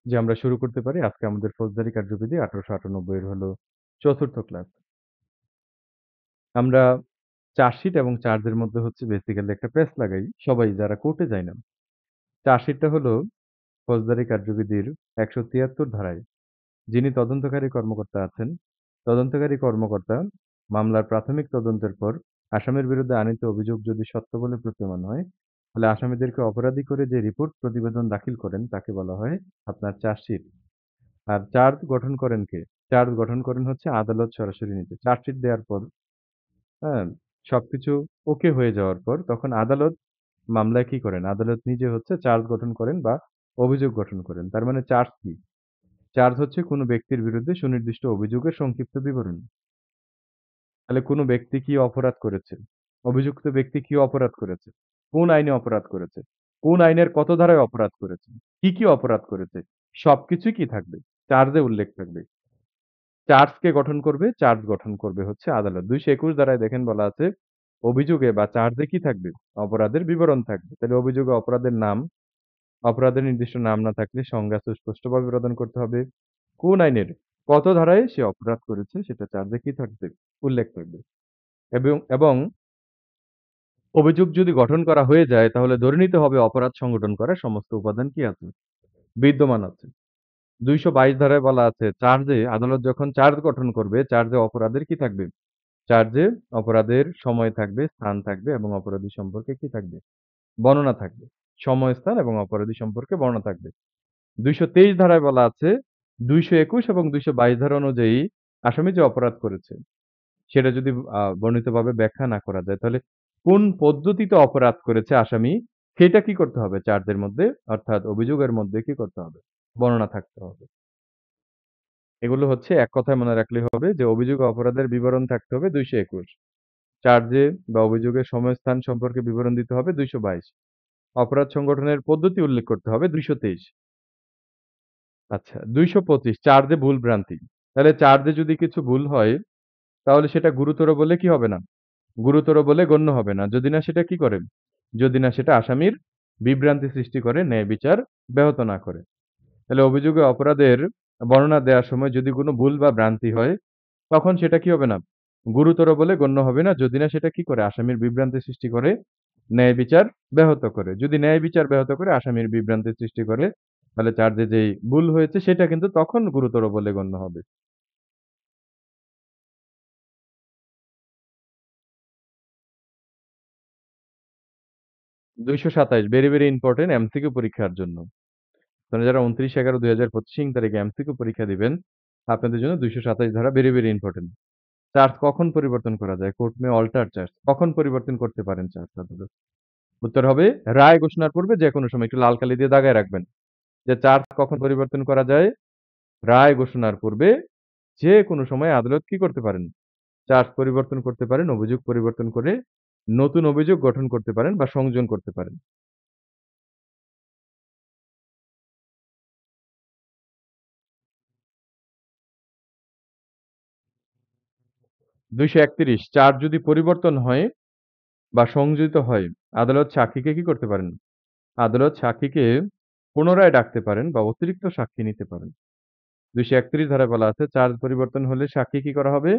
জি, আমরা শুরু করতে পারি। আজকে আমাদের ফৌজদারি কার্যবিধি ১৮৯৮ এর হলো ৪র্থ ক্লাস। আমরা চার্জশিট এবং চার্জের মধ্যে হচ্ছে বেসিক্যালি একটা পেচ লাগাই। সবাই যারা কোর্টে যায় না। চার্জশিটটা হলো ফৌজদারি কার্যবিধির ১৭৩ ধারায় যিনি তদন্তকারী কর্মকর্তা আছেন, তদন্তকারী কর্মকর্তা মামলার প্রাথমিক তদন্তের পর আসামির বিরুদ্ধে আনীত অভিযোগ যদি সত্য বলে প্রতীয়মান হয়, তাহলে আসামিদেরকে অপরাধী করে যে রিপোর্ট প্রতিবেদন দাখিল করেন তাকে বলা হয় আপনার চার্জশিট। আর চার্জ গঠন করেন কে? চার্জ গঠন করেন হচ্ছে আদালত সরাসরি নিজে। চার্জশিট দেওয়ার পর, হ্যাঁ? সবকিছু ওকে হয়ে যাওয়ার পর তখন আদালত মামলায় কি করেন? আদালত নিজে হচ্ছে চার্জ গঠন করেন বা অভিযোগ গঠন করেন। তার মানে চার্জ কি? চার্জ হচ্ছে কোনো ব্যক্তির বিরুদ্ধে সুনির্দিষ্ট অভিযোগের সংক্ষিপ্ত বিবরণ। তাহলে কোনো ব্যক্তি কি অপরাধ করেছে? অভিযুক্ত ব্যক্তি কি অপরাধ করেছে? কোন আইনে অপরাধ করেছে? কোন আইনের কত ধারায় অপরাধ করেছে? কি অপরাধ করেছে? সবকিছুই কি থাকবে? চার্জে উল্লেখ থাকবে। চার্জকে গঠন করবে, চার্জ গঠন করবে হচ্ছে আদালত। ২২১ ধারায় দেখেন বলা আছে, অভিযোগে বা চার্জে কি থাকবে? অপরাধের বিবরণ থাকবে। তাহলে অভিযোগে অপরাধের নাম, অপরাধের নির্দিষ্ট নাম না থাকলে সংজ্ঞা সুস্পষ্টভাবে প্রদান করতে হবে। কোন আইনের কত ধারায় সে অপরাধ করেছে সেটা চার্জে কি থাকবে? উল্লেখ থাকবে। এবং অভিযোগ যদি গঠন করা হয়ে যায় তাহলে ধরে নিতে হবে অপরাধ সংগঠন করার সমস্ত উপাদান কি আছে? বিদ্যমান আছে। ২২২ ধারায় বলা আছে চার্জে আদালত যখন চার্জ গঠন করবে, চার্জে অপরাধের কি থাকবে? চার্জে অপরাধের সময় থাকবে, স্থান থাকবে এবং অপরাধী সম্পর্কে কি থাকবে? বর্ণনা থাকবে। সময়, স্থান এবং অপরাধী সম্পর্কে বর্ণনা থাকবে। ২২৩ ধারায় বলা আছে ২২১ এবং ২২২ ধারা অনুযায়ী আসামি যে অপরাধ করেছে সেটা যদি বর্ণিতভাবে ব্যাখ্যা না করা যায় তাহলে কোন পদ্ধতিতে অপরাধ করেছে আসামি সেটা কি করতে হবে? চার্জের মধ্যে অর্থাৎ অভিযোগের মধ্যে কি করতে হবে? বর্ণনা থাকতে হবে। এগুলো হচ্ছে এক কথায় মনে রাখলেই হবে যে অভিযোগ অপরাধের বিবরণ থাকতে হবে ২২১, চার্জে বা অভিযোগের সময়স্থান সম্পর্কে বিবরণ দিতে হবে ২২২, অপরাধ সংগঠনের পদ্ধতি উল্লেখ করতে হবে ২২৩। আচ্ছা ২২৫ চার্জে ভুল ভ্রান্তি। তাহলে চার্জে যদি কিছু ভুল হয় তাহলে সেটা গুরুতর বলে কি হবে না? গুরুতর বলে গণ্য হবে না। যদি না সেটা কি করে? যদি না সেটা আসামির বিভ্রান্তি সৃষ্টি করে, ন্যায় বিচার ব্যাহত না করে। তাহলে অভিযোগে অপরাধের বর্ণনা দেওয়ার সময় যদি কোনো ভুল বা ভ্রান্তি হয়, তখন সেটা কি হবে না? গুরুতর বলে গণ্য হবে না। যদি না সেটা কি করে? আসামির বিভ্রান্তি সৃষ্টি করে, ন্যায় বিচার ব্যাহত করে। যদি ন্যায় বিচার ব্যাহত করে আসামির বিভ্রান্তি সৃষ্টি করে, তাহলে চার্জে যেই ভুল হয়েছে সেটা কিন্তু তখন গুরুতর বলে গণ্য হবে। ২২৭ ভেরি, ভেরি ইম্পোর্টেন্ট এমসিকিউ পরীক্ষার জন্য। আপনারা যারা ২৯/১১/২০২৫ তারিখে এমসিকিউ পরীক্ষা দিবেন, আপনাদের জন্য ২২৭ ধারা ভেরি, ভেরি ইম্পোর্টেন্ট। চার্জ কখন পরিবর্তন করা যায়? কোর্ট মে অল্টার চার্জ। কখন পরিবর্তন করতে পারেন চার্জ আদালত? উত্তর হবে রায় ঘোষণার পূর্বে যেকোনো সময় একটু লাল কালি দিয়ে দাগায় রাখবেন। যে চার্জ কখন পরিবর্তন করা যায়? রায় ঘোষণার পূর্বে যেকোনো সময় আদালত কি করতে পারেন? চার্জ পরিবর্তন করতে পারেন, অভিযোগ পরিবর্তন করে নতুন অভিযোগ গঠন করতে পারেন বা সংযোজন করতে পারেন। ২৩১ চার্জ যদি পরিবর্তন হয় বা সংযোজিত হয়, আদালত সাক্ষীকে কি করতে পারেন? আদালত সাক্ষীকে পুনরায় ডাকতে পারেন বা অতিরিক্ত সাক্ষী নিতে পারেন। ২৩১ ধারায় বলা আছে চার্জ পরিবর্তন হলে সাক্ষী কি করা হবে?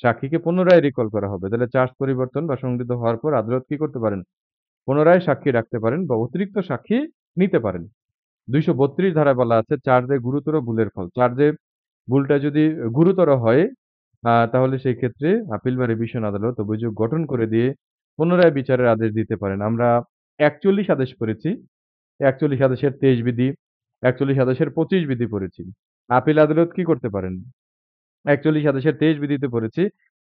সাক্ষীকে পুনরায় রিকল করা হবে। তাহলে চার্জ পরিবর্তন বা সংযোজিত হওয়ার পর আদালত কি করতে পারেন? পুনরায় সাক্ষী ডাকতে পারেন বা অতিরিক্ত সাক্ষী নিতে পারেন। ২৩২ ধারায় বলা আছে চার্জে গুরুতর ভুলের ফল। চার্জে ভুলটা যদি গুরুতর হয় তাহলে সেই ক্ষেত্রে আপিল বা রিভিশন আদালত অভিযোগ গঠন করে দিয়ে পুনরায় বিচারের আদেশ দিতে পারেন। আমরা ৪১ আদেশ পড়েছি। ৪১ আদেশের ২৩ বিধি, ৪১ আদেশের ২৫ বিধি পড়েছি। আপিল আদালত কি করতে পারেন? ৪১ আদেশের ২৩ বিধিতে পড়েছি,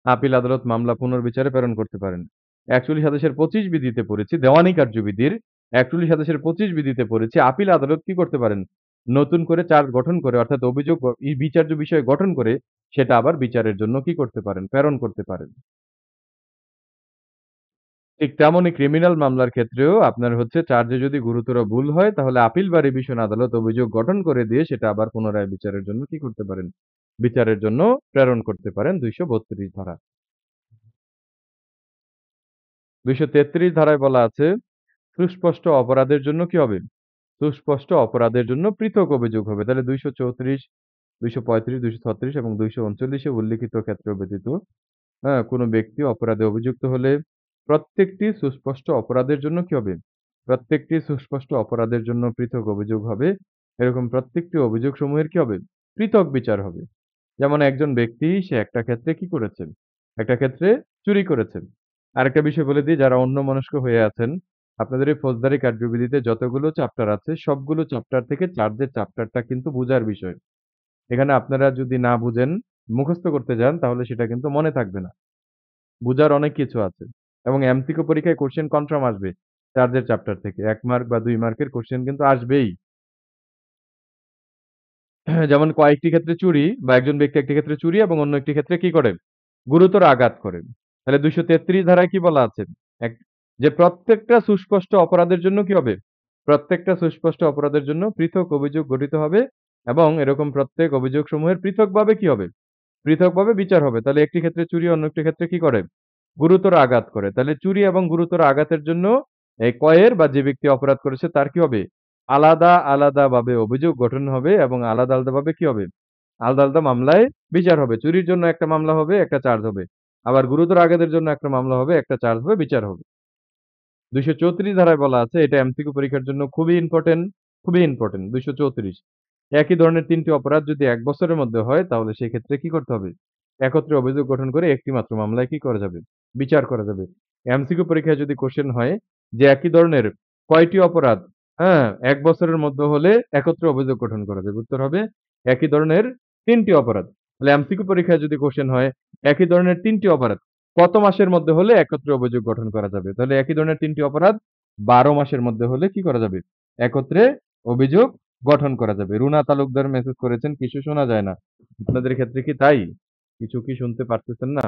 আপিল আদালত মামলা পুনর্বিচারে প্রেরণ করতে পারেন। ৪১ আদেশের ২৫ বিধিতে পড়েছি, দেওয়ানি কার্যবিধির ৪১ আদেশের ২৫ বিধিতে পড়েছি, আপিল আদালত কি করতে পারেন? নতুন করে চার্জ গঠন করে অর্থাৎ অভিযোগ বিচার্য বিষয় গঠন করে সেটা আবার বিচারের জন্য কি করতে পারেন? প্রেরণ করতে পারেন। ঠিক তেমনই ক্রিমিনাল মামলার ক্ষেত্রেও আপনার হচ্ছে চার্জে যদি গুরুতর ভুল হয় তাহলে আপিল বা রিভিশন আদালত অভিযোগ গঠন করে দিয়ে সেটা আবার পুনরায় বিচারের জন্য কি করতে পারেন? বিচারের জন্য প্রেরণ করতে পারেন ২৩২ ধারা। ২৩৩ ধারায় বলা আছে সুস্পষ্ট অপরাধের জন্য কি হবে? সুস্পষ্ট অপরাধের জন্য পৃথক অভিযোগ হবে। তাহলে ২৩৪, ২৩৫, ২৩৬ এবং ২৩৯ এ উল্লিখিত ক্ষেত্র ব্যতীত কোনো ব্যক্তি অপরাধে অভিযুক্ত হলে প্রত্যেকটি সুস্পষ্ট অপরাধের জন্য কি হবে? প্রত্যেকটি সুস্পষ্ট অপরাধের জন্য পৃথক অভিযোগ হবে। এরকম প্রত্যেকটি অভিযোগসমূহের কি হবে? পৃথক বিচার হবে। যেমন একজন ব্যক্তি সে একটা ক্ষেত্রে কি করেছেন? একটা ক্ষেত্রে চুরি করেছেন। আরেকটা বিষয় বলে দিই, যারা অন্যমনস্ক হয়ে আছেন, আপনাদের এই ফৌজদারি কার্যবিধিতে যতগুলো চ্যাপ্টার আছে সবগুলো চ্যাপ্টার থেকে চার্জের চ্যাপ্টারটা কিন্তু বুঝার বিষয়। এখানে আপনারা যদি না বুঝেন, মুখস্থ করতে যান তাহলে সেটা কিন্তু মনে থাকবে না। বুঝার অনেক কিছু আছে এবং এমসিকিউ পরীক্ষায় কোশ্চেন কনফার্ম আসবে চার্জের চ্যাপ্টার থেকে। ১ মার্ক বা ২ মার্কের কোশ্চেন কিন্তু আসবেই। যেমন কয়েকটি ক্ষেত্রে চুরি বা একজন ব্যক্তি একটি ক্ষেত্রে চুরি এবং অন্য একটি ক্ষেত্রে কি করে? গুরুতর আঘাত করে। তাহলে ২৩৩ ধারায় কি বলা আছে? এক যে প্রত্যেকটা সুস্পষ্ট অপরাধের জন্য কি হবে? প্রত্যেকটা সুস্পষ্ট অপরাধের জন্য পৃথক অভিযোগ গঠিত হবে এবং এরকম প্রত্যেক অভিযোগসমূহের পৃথকভাবে কি হবে? পৃথকভাবে বিচার হবে। তাহলে একটি ক্ষেত্রে চুরি, অন্য একটি ক্ষেত্রে কি করে? গুরুতর আঘাত করে। তাহলে চুরি এবং গুরুতর আঘাতের জন্য এই কয়ের বা যে ব্যক্তি অপরাধ করেছে তার কি হবে? আলাদা, আলাদাভাবে অভিযোগ গঠন হবে এবং আলাদা, আলাদাভাবে কি হবে? আলাদা, আলাদা মামলায় বিচার হবে। চুরির জন্য একটা মামলা হবে, একটা চার্জ হবে। আবার গুরুতর আঘাতের জন্য একটা মামলা হবে, একটা চার্জ হবে, বিচার হবে। ২৩৪ ধারায় বলা আছে, এটা এমসিকিউ পরীক্ষার জন্য খুবই ইম্পোর্টেন্ট, খুবই ইম্পোর্টেন্ট। ২৩৪ একই ধরনের ৩ টি অপরাধ যদি ১ বছরের মধ্যে হয় তাহলে সেক্ষেত্রে কি করতে হবে? একত্রে অভিযোগ গঠন করে একটি মাত্র মামলায় কি করা যাবে? বিচার করা যাবে। এমসিকিউ পরীক্ষায় যদি কোশ্চেন হয় যে একই ধরনের কয়টি অপরাধ, হ্যাঁ? ১ বছরের মধ্যে হলে একত্রে অভিযোগ গঠন করা যাবে। উত্তর হবে একই ধরনের ৩ টি অপরাধ। তাহলে এমসিকিউ পরীক্ষায় যদি কোশ্চেন হয় একই ধরনের ৩ টি অপরাধ কত মাসের মধ্যে হলে একত্রে অভিযোগ গঠন করা যাবে? তাহলে একই ধরনের ৩ টি অপরাধ ১২ মাসের মধ্যে হলে কি করা যাবে? একত্রে অভিযোগ গঠন করা যাবে। রুনা তালুকদার মেসেজ করেছেন, কিছু শোনা যায় না। আপনাদের ক্ষেত্রে কি তাই? কিছু কি শুনতে পারতেছেন না?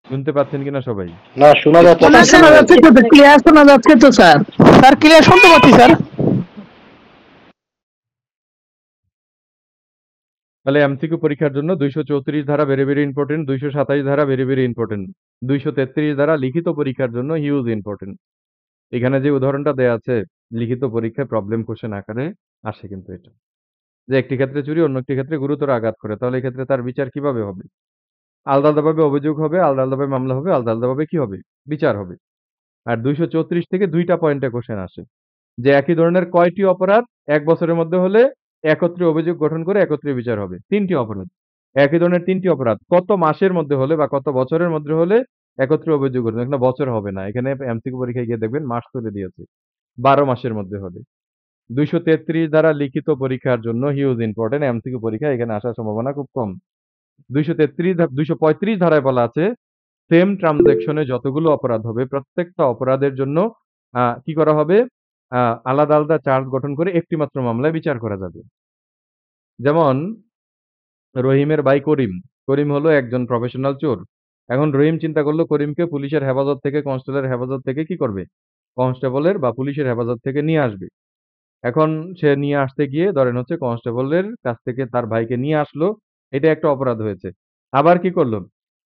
শুনতে পাচ্ছেন কিনা সবাই? না, শোনা যাচ্ছে না, স্যার, শোনা শোনা যাচ্ছে যাচ্ছে। তো, ক্লিয়ার শোনা যাচ্ছে তো স্যার। স্যার ক্লিয়ার শুনতে পাচ্ছি স্যার। তাহলে এমসিকিউ পরীক্ষার জন্য ২৩৪ ধারা ভেরি, ভেরি ইম্পোর্টেন্ট, ২২৭ ধারা ভেরি, ভেরি ইম্পোর্টেন্ট। ২৩৩ ধারা লিখিত পরীক্ষার জন্য হিউজ ইম্পোর্টেন্ট। এখানে যে উদাহরণটা দেয়া আছে লিখিত পরীক্ষায় প্রবলেম কোশ্চেন আকারে আসে কিন্তু এটা। যে একটি ক্ষেত্রে চুরি, অন্য একটি ক্ষেত্রে গুরুতর আঘাত করে। তাহলে এক্ষেত্রে তার বিচার কিভাবে হবে? আলাদা, আলাদাভাবে অভিযোগ হবে, আলাদা, আলাদাভাবে মামলা হবে, আলাদা, আলাদাভাবে কি হবে? বিচার হবে। আর ২৩৪ থেকে ২ টা পয়েন্টে কোশ্চেন আসে। যে একই ধরনের কয়টি অপরাধ ১ বছরের মধ্যে হলে একত্রে অভিযোগ গঠন করে একত্রে বিচার হবে? ৩ টি অপরাধ। একই ধরনের ৩ টি অপরাধ কত মাসের মধ্যে হলে বা কত বছরের মধ্যে হলে একত্রে অভিযোগ গঠন? এখানে বছর হবে না। এখানে এমসিকিউ পরীক্ষায় গিয়ে দেখবেন মাস তুলে দিয়েছে। ১২ মাসের মধ্যে হলে। ২৩৩ দ্বারা লিখিত পরীক্ষার জন্য হিউজ ইম্পোর্টেন্ট এমসিকিউ পরীক্ষায় এখানে আসার সম্ভাবনা খুব কম। ২৩৫ ধারায় বলা আছে সেম ট্রান্সেকশনে যতগুলো অপরাধ হবে প্রত্যেকটা অপরাধের জন্য কি করা হবে? আ আলাদা, আলাদা চার্জ গঠন করে একটি মাত্র মামলায় বিচার করা যাবে। যেমন রহিমের ভাই করিম। করিম হলো একজন প্রফেশনাল চোর। এখন রহিম চিন্তা করল করিমকে পুলিশের হেফাজত থেকে কনস্টেবলের হেফাজত থেকে কি করবে? কনস্টেবলের বা পুলিশের হেফাজত থেকে নিয়ে আসবে। এখন সে নিয়ে আসতে গিয়ে ধরেন হচ্ছে কনস্টেবলের কাছ থেকে তার ভাইকে নিয়ে আসলো। এটা একটা অপরাধ হয়েছে। আবার কি করল?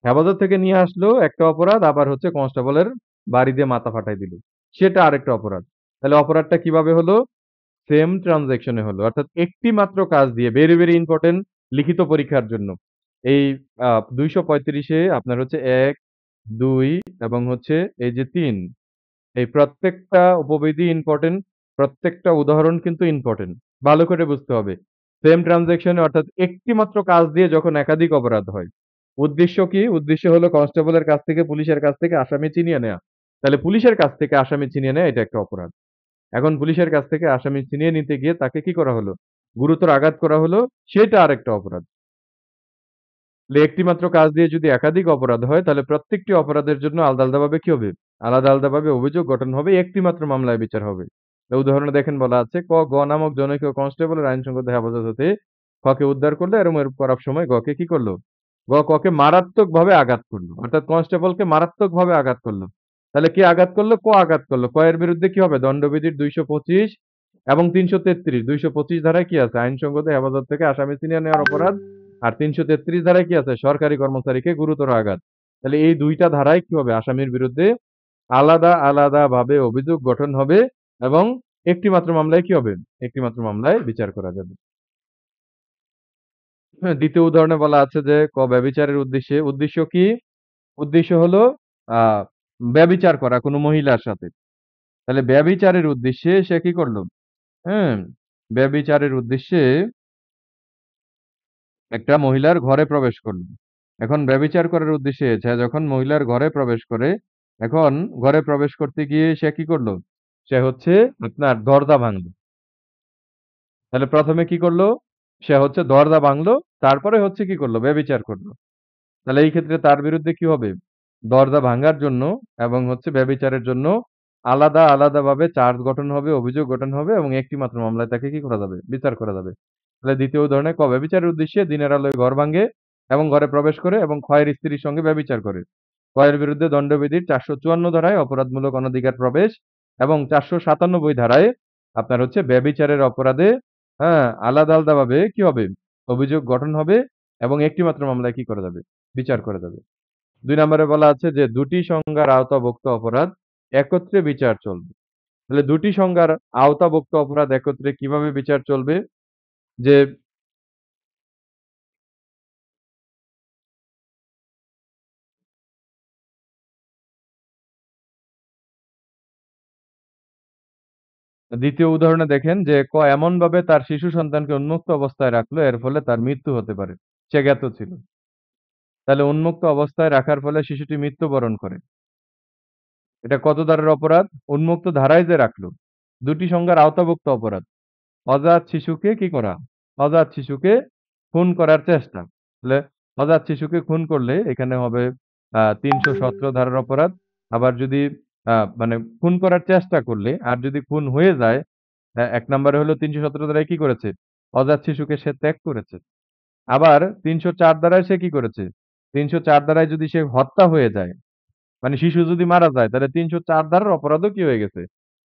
হেফাজত থেকে নিয়ে আসলো একটা অপরাধ, আবার হচ্ছে কনস্টেবলের বাড়ি দিয়ে মাথা ফাটাই দিল। সেটা আরেকটা অপরাধ। তাহলে অপরাধটা কিভাবে হলো? সেম ট্রান্সেকশন এ হলো। অর্থাৎ একটি মাত্র কাজ দিয়ে ভেরি, ভেরি ইম্পোর্টেন্ট লিখিত পরীক্ষার জন্য। এই ২৩৫ এ আপনার হচ্ছে ১, ২ এবং হচ্ছে এই যে ৩ এই প্রত্যেকটা উপবিধি ইম্পোর্টেন্ট, প্রত্যেকটা উদাহরণ কিন্তু ইম্পোর্টেন্ট। ভালো করে বুঝতে হবে। সেম ট্রান্সেকশন এ অর্থাৎ একটি মাত্র কাজ দিয়ে যখন একাধিক অপরাধ হয়। উদ্দেশ্য কি? উদ্দেশ্য হলো কনস্টেবলের কাছ থেকে পুলিশের কাছ থেকে আসামি ছিনিয়ে নেয়া। তাহলে পুলিশের কাছ থেকে আসামি ছিনিয়ে নেয়া এটা একটা অপরাধ। এখন পুলিশের কাছ থেকে আসামি ছিনিয়ে নিতে গিয়ে তাকে কি করা হলো? গুরুতর আঘাত করা হলো, সেটা আরেকটা অপরাধ। তাহলে একটি মাত্র কাজ দিয়ে যদি একাধিক অপরাধ হয় তাহলে প্রত্যেকটি অপরাধের জন্য আলাদা, আলাদাভাবে কি হবে? আলাদা, আলাদাভাবে অভিযোগ গঠন হবে, একটি মাত্র মামলায় বিচার হবে। উদাহরণে দেখেন বলা আছে গ নামক জনৈক কনস্টেবলের আইনসঙ্গত হেফাজত হতে খ কে উদ্ধার করলো এবং এরূপ করার সময় গ কে কি করলো? ক কে মারাত্মকভাবে আঘাত করলো। অর্থাৎ কনস্টেবলকে মারাত্মকভাবে আঘাত করলো। তাহলে কে আঘাত করলো? ক আঘাত করলো। ক এর বিরুদ্ধে কি হবে? দণ্ডবিধির ২২৫ এবং ৩৩৩ ২২৫ ধারায় কি আছে? আইনসঙ্গত হেফাজত থেকে আসামি ছিনিয়ে নেওয়ার অপরাধ। আর ৩৩৩ ধারায় কি আছে? সরকারি কর্মচারীকে গুরুতর আঘাত। তাহলে এই ২ টা ধারায় কি হবে? আসামির বিরুদ্ধে আলাদা আলাদাভাবে অভিযোগ গঠন হবে এবং একটি মাত্র মামলায় কি হবে? একটি মাত্র মামলায় বিচার করা যাবে। হ্যাঁ, দ্বিতীয় উদাহরণে বলা আছে যে ব্যভিচারের উদ্দেশ্য কি? উদ্দেশ্য হলো আ ব্যভিচার করা কোনো মহিলার সাথে। তাহলে ব্যভিচারের উদ্দেশ্যে সে কি করল? হ্যাঁ? ব্যভিচারের উদ্দেশ্যে একটা মহিলার ঘরে প্রবেশ করল। এখন ব্যভিচার করার উদ্দেশ্যে সে যখন মহিলার ঘরে প্রবেশ করে, এখন ঘরে প্রবেশ করতে গিয়ে সে কি করল? সে হচ্ছে আপনার দরজা ভাঙল। তাহলে ১ম এ কি করল? সে হচ্ছে দরজা ভাঙল, তারপরে হচ্ছে কি করল? ব্যভিচার করল। তাহলে এই ক্ষেত্রে তার বিরুদ্ধে কি হবে? দরজা ভাঙার জন্য এবং হচ্ছে ব্যভিচারের জন্য আলাদাভাবে চার্জ গঠন হবে, অভিযোগ গঠন হবে এবং একটি মাত্র মামলায় তাকে কি করা যাবে? বিচার করা যাবে। তাহলে দ্বিতীয় উদাহরণে ব্যভিচারের উদ্দেশ্যে দিনের আলোয় ঘর ভাঙে এবং ঘরে প্রবেশ করে এবং ক্ষয়ের স্ত্রীর সঙ্গে ব্যভিচার করে। ক্ষয়ের বিরুদ্ধে দণ্ডবিধির ৪৫৪ ধারায় অপরাধমূলক অনধিকার প্রবেশ এবং ৪৯৭ ধারায় আপনার হচ্ছে ব্যভিচারের অপরাধে আলাদাভাবে কি হবে? অভিযোগ গঠন হবে এবং একটি মাত্র মামলায় কি করা যাবে? বিচার করা যাবে। ২ নম্বরে বলা আছে যে ২ টি সংজ্ঞার আওতাভুক্ত অপরাধ একত্রে বিচার চলবে। তাহলে ২ টি সংজ্ঞার আওতাভুক্ত অপরাধ একত্রে কিভাবে বিচার চলবে? যে দ্বিতীয় উদাহরণে দেখেন যে এমনভাবে তার শিশু সন্তানকে উন্মুক্ত অবস্থায় রাখলো এর ফলে তার মৃত্যু হতে পারে। সে জ্ঞাত ছিল। তাহলে উন্মুক্ত অবস্থায় রাখার ফলে শিশুটি মৃত্যুবরণ করে। এটা কত ধারার অপরাধ? উন্মুক্ত ধারায় যে রাখলো। ২ টি সংজ্ঞার আওতাভুক্ত অপরাধ। অজাত শিশুকে কি করা? অজাত শিশুকে খুন করার চেষ্টা। তাহলে অজাত শিশুকে খুন করলে এখানে হবে ৩১৭ ধারার অপরাধ। আবার যদি মানে খুন করার চেষ্টা করলে আর যদি খুন হয়ে যায়, ১ নম্বরে হলো ৩১৭ ধারায় কি করেছে? অজাত শিশুকে সে ত্যাগ করেছে। আবার ৩০৪ ধারায় সে কি করেছে? ৩০৪ ধারায় যদি সে হত্যা হয়ে যায়, মানে শিশু যদি মারা যায় তাহলে ৩০৪ ধারার অপরাধও কি হয়ে গেছে?